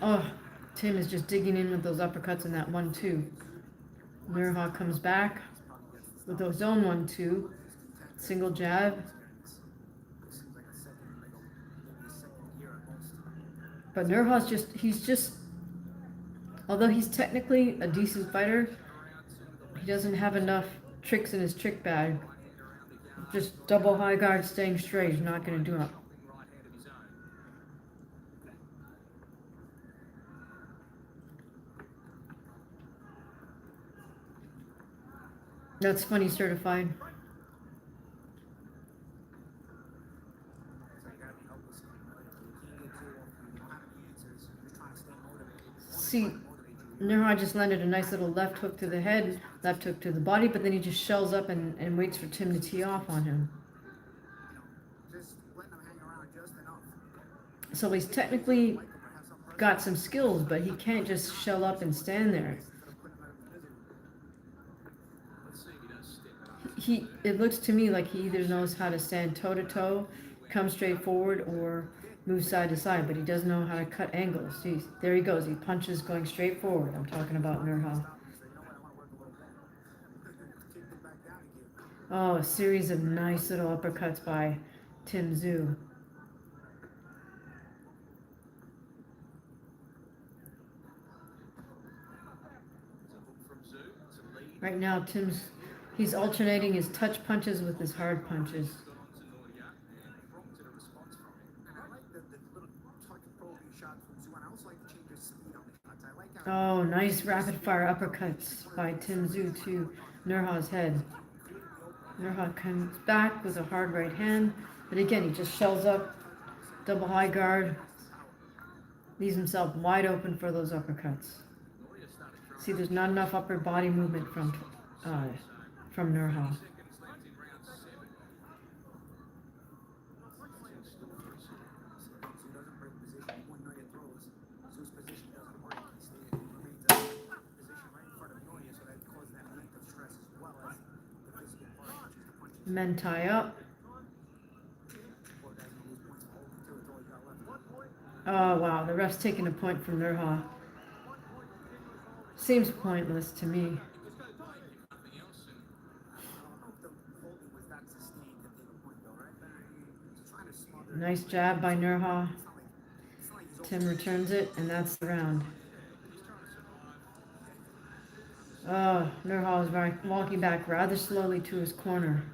oh, Tim is just digging in with those uppercuts in that 1-2. Nirha comes back with those own 1-2. Single jab. But Nirha's he's although he's technically a decent fighter, he doesn't have enough tricks in his trick bag. Just double high guard staying straight is not going to do it. That's funny certified. See, Nirha just landed a nice little left hook to the head, left hook to the body, but then he just shells up and waits for Tim to tee off on him. Just letting him hang around just enough. So he's technically got some skills, but he can't just shell up and stand there. It looks to me like he either knows how to stand toe to toe, come straight forward, or move side to side, but he doesn't know how to cut angles. See, there he goes. He punches going straight forward. I'm talking about Nirha. Oh, a series of nice little uppercuts by Tim Tszyu. Right now, he's alternating his touch punches with his hard punches. Oh, nice rapid fire uppercuts by Tim Tszyu to Nirha's head. Nirha comes back with a hard right hand, but again, he just shells up, double high guard, leaves himself wide open for those uppercuts. See, there's not enough upper body movement from Nirha. Men tie up. Oh wow, the ref's taking a point from Nirha. Seems pointless to me. Nice jab by Nirha. Tim returns it, and that's the round. Oh, Nirha is walking back rather slowly to his corner.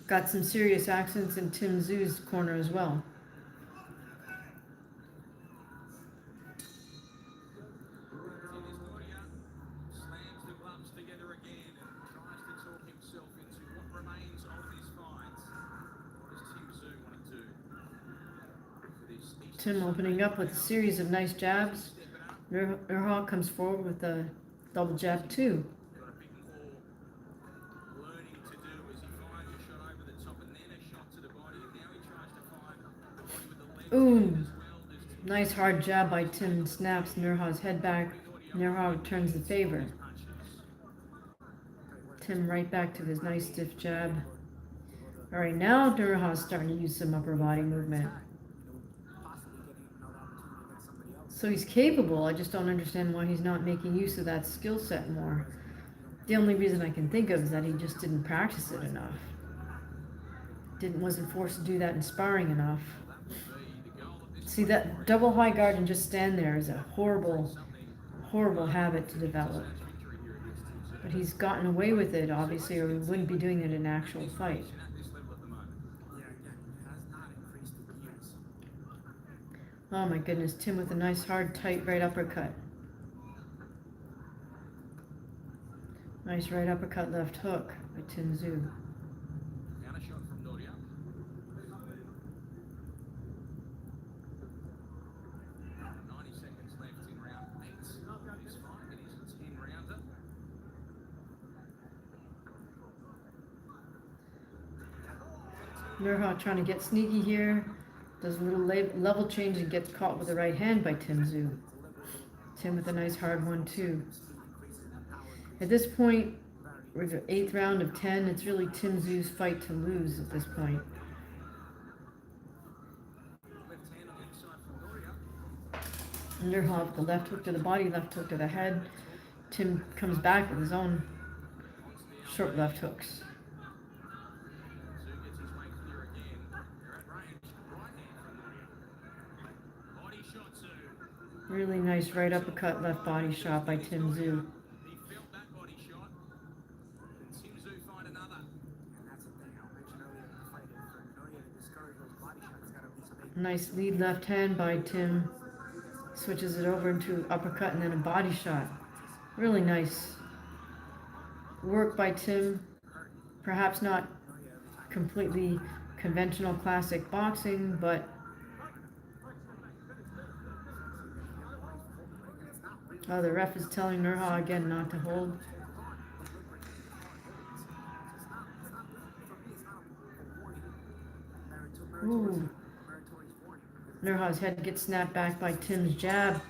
Got some serious accents in Tim Tszyu's corner as well. Slams the gloves together again and tries to talk himself into what remains of this fight. Tim opening up with a series of nice jabs. Nurha comes forward with a double jab too. Got a bit more learning to do as he finds a shot over the top and then a shot to the body. And now he tries to find the body with the left Ooh, hand as well. There's two nice hard jab by Tim. Snaps Nurha's head back. Nurha returns the favor. punches. Tim right back to his nice stiff jab. All right, now Nurha's starting to use some upper body movement. So he's capable. I just don't understand why he's not making use of that skill set more. The only reason I can think of is that he just didn't practice it enough. Wasn't forced to do that in sparring enough. See, that double high guard and just stand there is a horrible, horrible habit to develop. But he's gotten away with it, obviously, or he wouldn't be doing it in an actual fight. Oh my goodness, Tim with a nice hard, tight right uppercut. Nice right uppercut, left hook by Tim Zhu. Counter shot from Noria. 90 seconds left in round 8 of this fight. It is a 10-rounder. Nurha trying to get sneaky here. Does a little level change and gets caught with the right hand by Tim Zhu. Tim with a nice hard 1-2. At this point, we're the 8th round of 10. It's really Tim Zhu's fight to lose at this point. Left hand on the inside from Noria. Nurha with the left hook to the body, left hook to the head. Tim comes back with his own short left hooks. Zhu gets his way clear again. They're at range. Right hand from Noria. Body shot Zhu. Really nice right uppercut, left body shot by Tim Zhu. He felt that body shot. And Tim Zhu find another. Nice lead left hand by Tim. Switches it over into uppercut and then a body shot. Really nice work by Tim. Perhaps not completely conventional classic boxing, but oh, the ref is telling Nurha again not to hold. Ooh. Nurha's head gets snapped back by Tim's jab.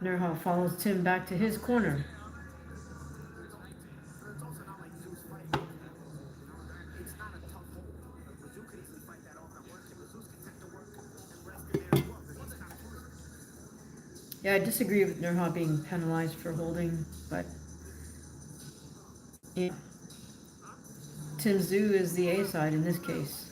Nurha follows Tim back to his corner. Yeah, I disagree with Nurha being penalized for holding, but yeah. Tim Zhu is the A side in this case.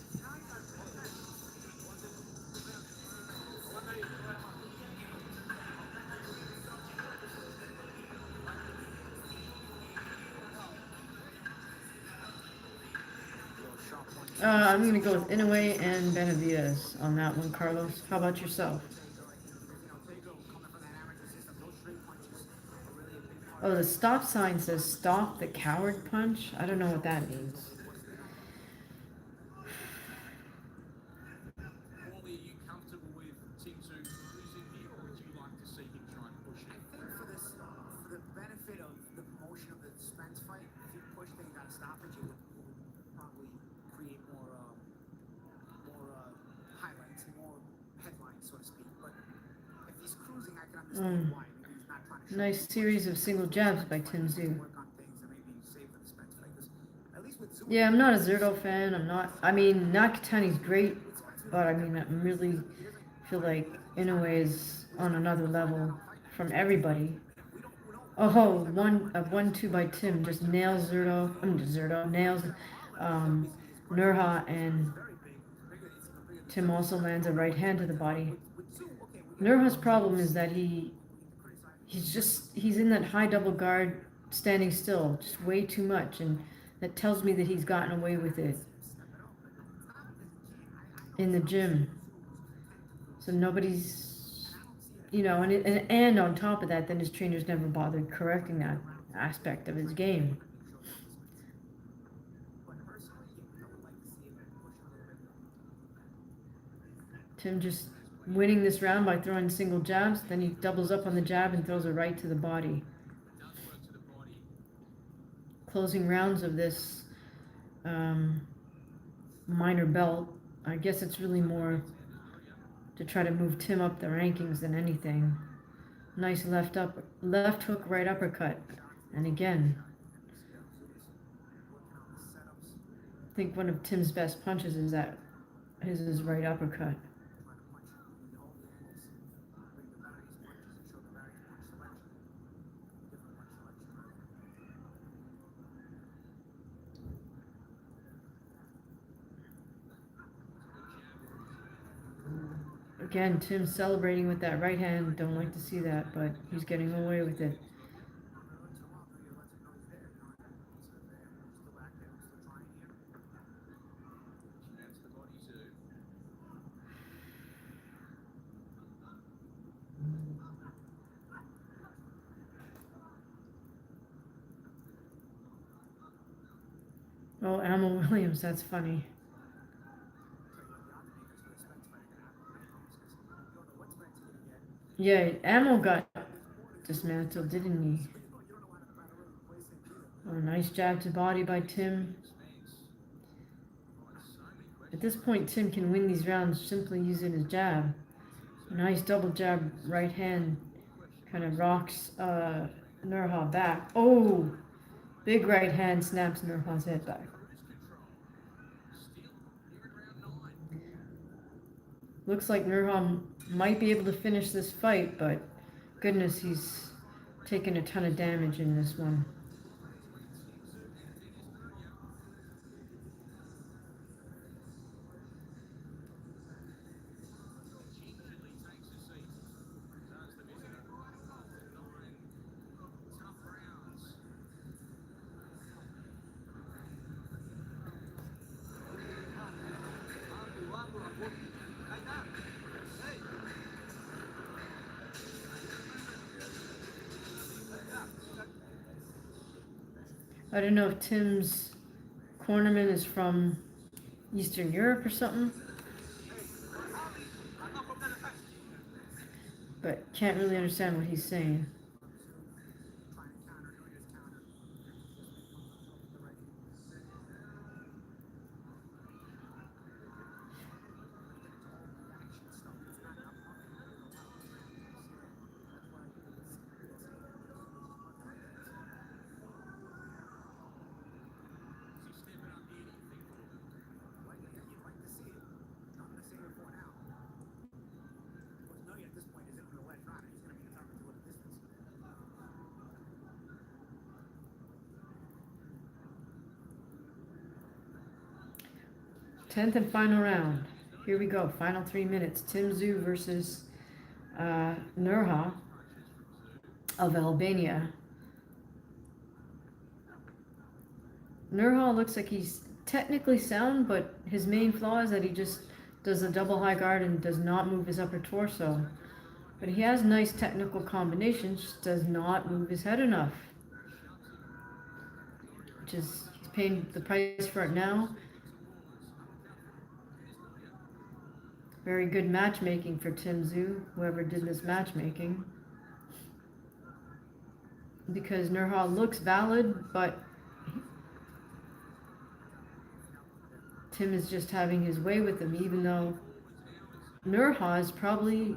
I'm going to go with Inoue and Benavidez on that one, Carlos. How about yourself? Oh, the stop sign says stop the coward punch. I don't know what that means. Paulie, are you comfortable with Tim Zhu losing here, or would you like to see him try and push it? For the benefit of the promotion of the Spence fight, if you push things out of stoppage, it would probably create more highlights, more headlines, so to speak. But if he's cruising, I can understand why. Maybe he's not trying to show Nice series of single jabs by Tim Zhu. work on things and maybe save for the Spence fight. 'Cause at least with Zhu, Yeah, I'm not a Zerto fan. I mean, Nakatani's great, but I mean, I really feel like Inoue is on another level from everybody. Oh, 1-2 by Tim just nails nails Nurha, and Tim also lands a right hand to the body. Nurha's problem is that he's in that high double guard, standing still, just way too much, and that tells me that he's gotten away with it in the gym. So nobody's, and on top of that, then his trainers never bothered correcting that aspect of his game. Tim just winning this round by throwing single jabs. Then he doubles up on the jab and throws a right to the body. Closing rounds of this minor belt. I guess it's really more to try to move Tim up the rankings than anything. Nice left hook, right uppercut. And again, I think one of Tim's best punches is his right uppercut. Again, Tim celebrating with that right hand. Don't like to see that, but he's getting away with it. Oh, Amal Williams, that's funny. Yeah, Amal got dismantled, didn't he? Oh, nice jab to body by Tim. At this point, Tim can win these rounds simply using his jab. Nice double jab right hand. Kind of rocks Nurha back. Oh! Big right hand snaps Nurha's head back. Looks like Nurha might be able to finish this fight, but goodness, he's taken a ton of damage in this one. I don't know if Tim's cornerman is from Eastern Europe or something, but can't really understand what he's saying. Tenth and final round. Here we go. Final 3 minutes. Tim Tszyu versus Nurha of Albania. Nurha looks like he's technically sound, but his main flaw is that he just does a double high guard and does not move his upper torso. But he has nice technical combinations, just does not move his head enough. He's paying the price for it now. Very good matchmaking for Tim Tszyu, whoever did this matchmaking. Because Nurha looks valid, but Tim is just having his way with him, even though Nurha is probably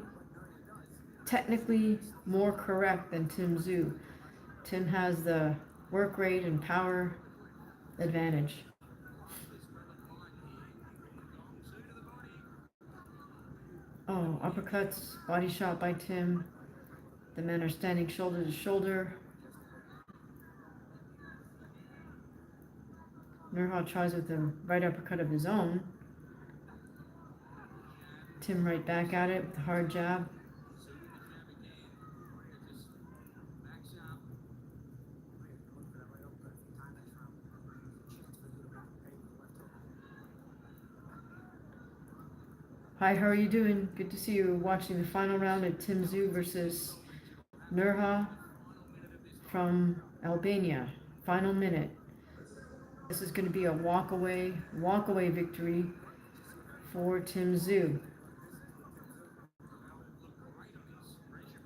technically more correct than Tim Tszyu. Tim has the work rate and power advantage. Oh, uppercuts, body shot by Tim. The men are standing shoulder to shoulder. Nurha tries with a right uppercut of his own. Tim right back at it with a hard jab. Hi, how are you doing? Good to see you watching the final round of Tim Tszyu versus Nurha from Albania. Final minute. This is going to be a walk away victory for Tim Tszyu.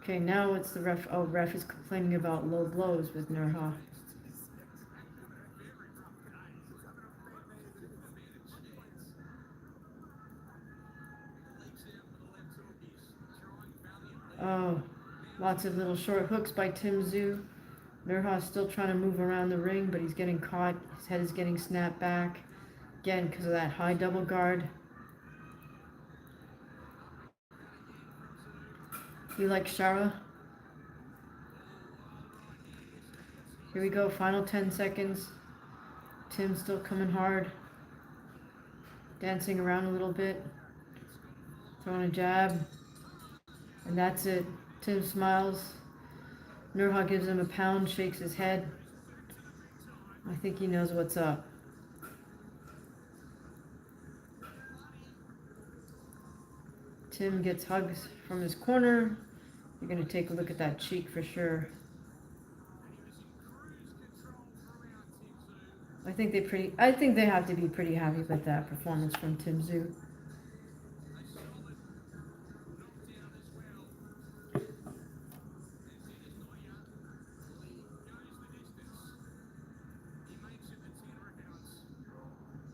Okay, now it's the ref. Oh, ref is complaining about low blows with Nurha. Oh, lots of little short hooks by Tim Zhu. Nurha's still trying to move around the ring, but he's getting caught. His head is getting snapped back. Again, because of that high double guard. You like Shara? Here we go, final 10 seconds. Tim's still coming hard. Dancing around a little bit. Throwing a jab. And that's it. Tim smiles. Nurha gives him a pound, shakes his head. I think he knows what's up. Tim gets hugs from his corner. You're going to take a look at that cheek for sure. I think they have to be pretty happy with that performance from Tim Zhu.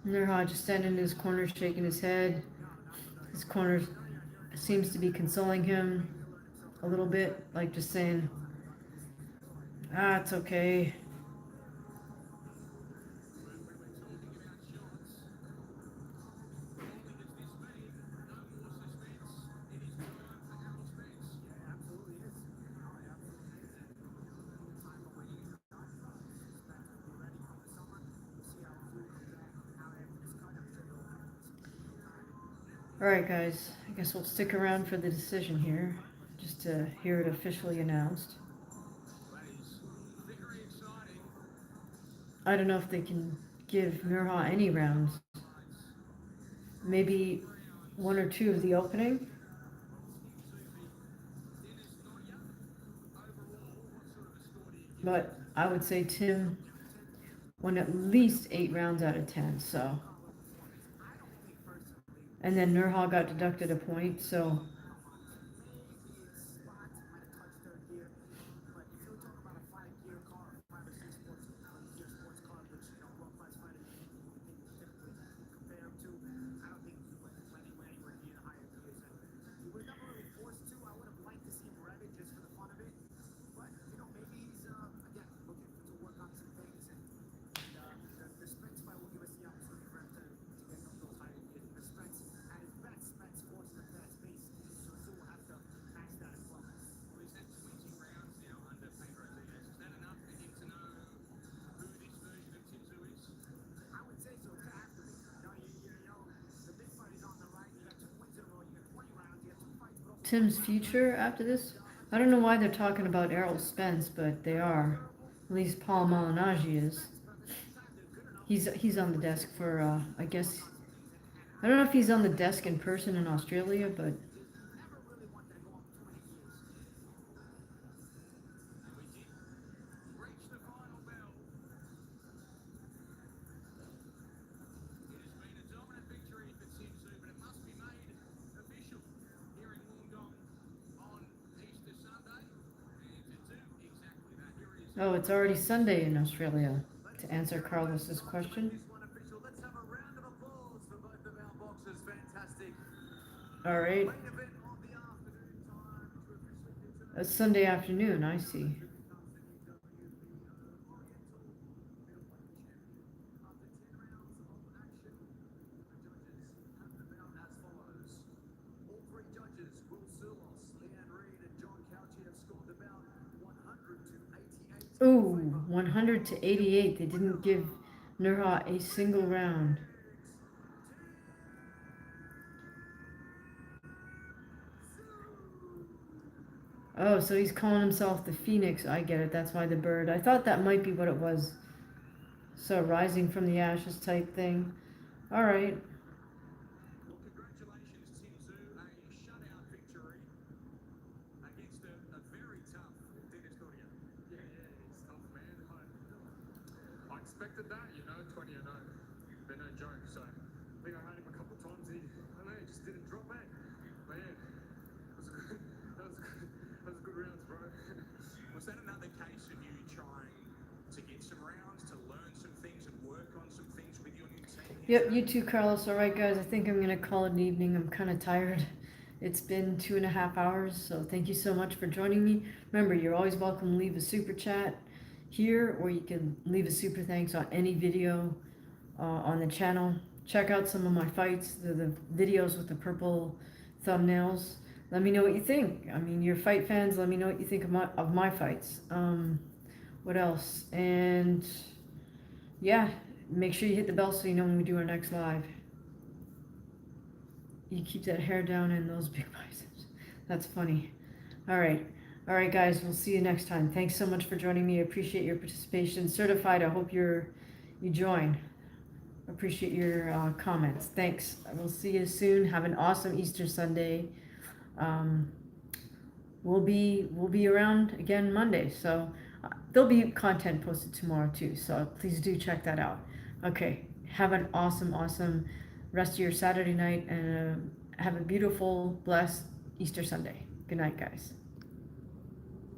Nurha just standing in his corner, shaking his head. His corner seems to be consoling him a little bit, like just saying, it's okay. Alright guys, I guess we'll stick around for the decision here, just to hear it officially announced. I don't know if they can give Nurha any rounds. Maybe one or two of the opening. But I would say Tim won at least 8 rounds out of 10, so. And then Nurha got deducted a point, so. Tim's future after this? I don't know why they're talking about Errol Spence, but they are. At least Paul Malignaggi is. He's on the desk for, I guess. I don't know if he's on the desk in person in Australia, but. Oh, it's already Sunday in Australia, to answer Carlos's question. All right. A Sunday afternoon, I see. Ooh, 100 to 88. They didn't give Nurha a single round. Oh, so he's calling himself the Phoenix. I get it. That's why the bird. I thought that might be what it was. So rising from the ashes type thing. All right. Expected that, 20 and 0. They're no joke, so I think I had him a couple of times and he just didn't drop back. But yeah, that was a good round. that another case of you trying to get some rounds, to learn some things and work on some things with your new team? Yep, you too, Carlos. All right, guys, I think I'm gonna call it an evening. I'm kind of tired. It's been 2.5 hours, so thank you so much for joining me. Remember, you're always welcome to leave a super chat here, or you can leave a super thanks on any video on the channel. Check out some of my fights, the videos with the purple thumbnails. Let me know what you think. I mean, you're fight fans. Let me know what you think of my fights. What else? And yeah, make sure you hit the bell so you know when we do our next live. You keep that hair down and those big biceps. That's funny. All right, guys. We'll see you next time. Thanks so much for joining me. I appreciate your participation. Certified. I hope you join. Appreciate your comments. Thanks. I will see you soon. Have an awesome Easter Sunday. We'll be around again Monday, so there'll be content posted tomorrow too. So please do check that out. Okay. Have an awesome rest of your Saturday night, and have a beautiful, blessed Easter Sunday. Good night, guys.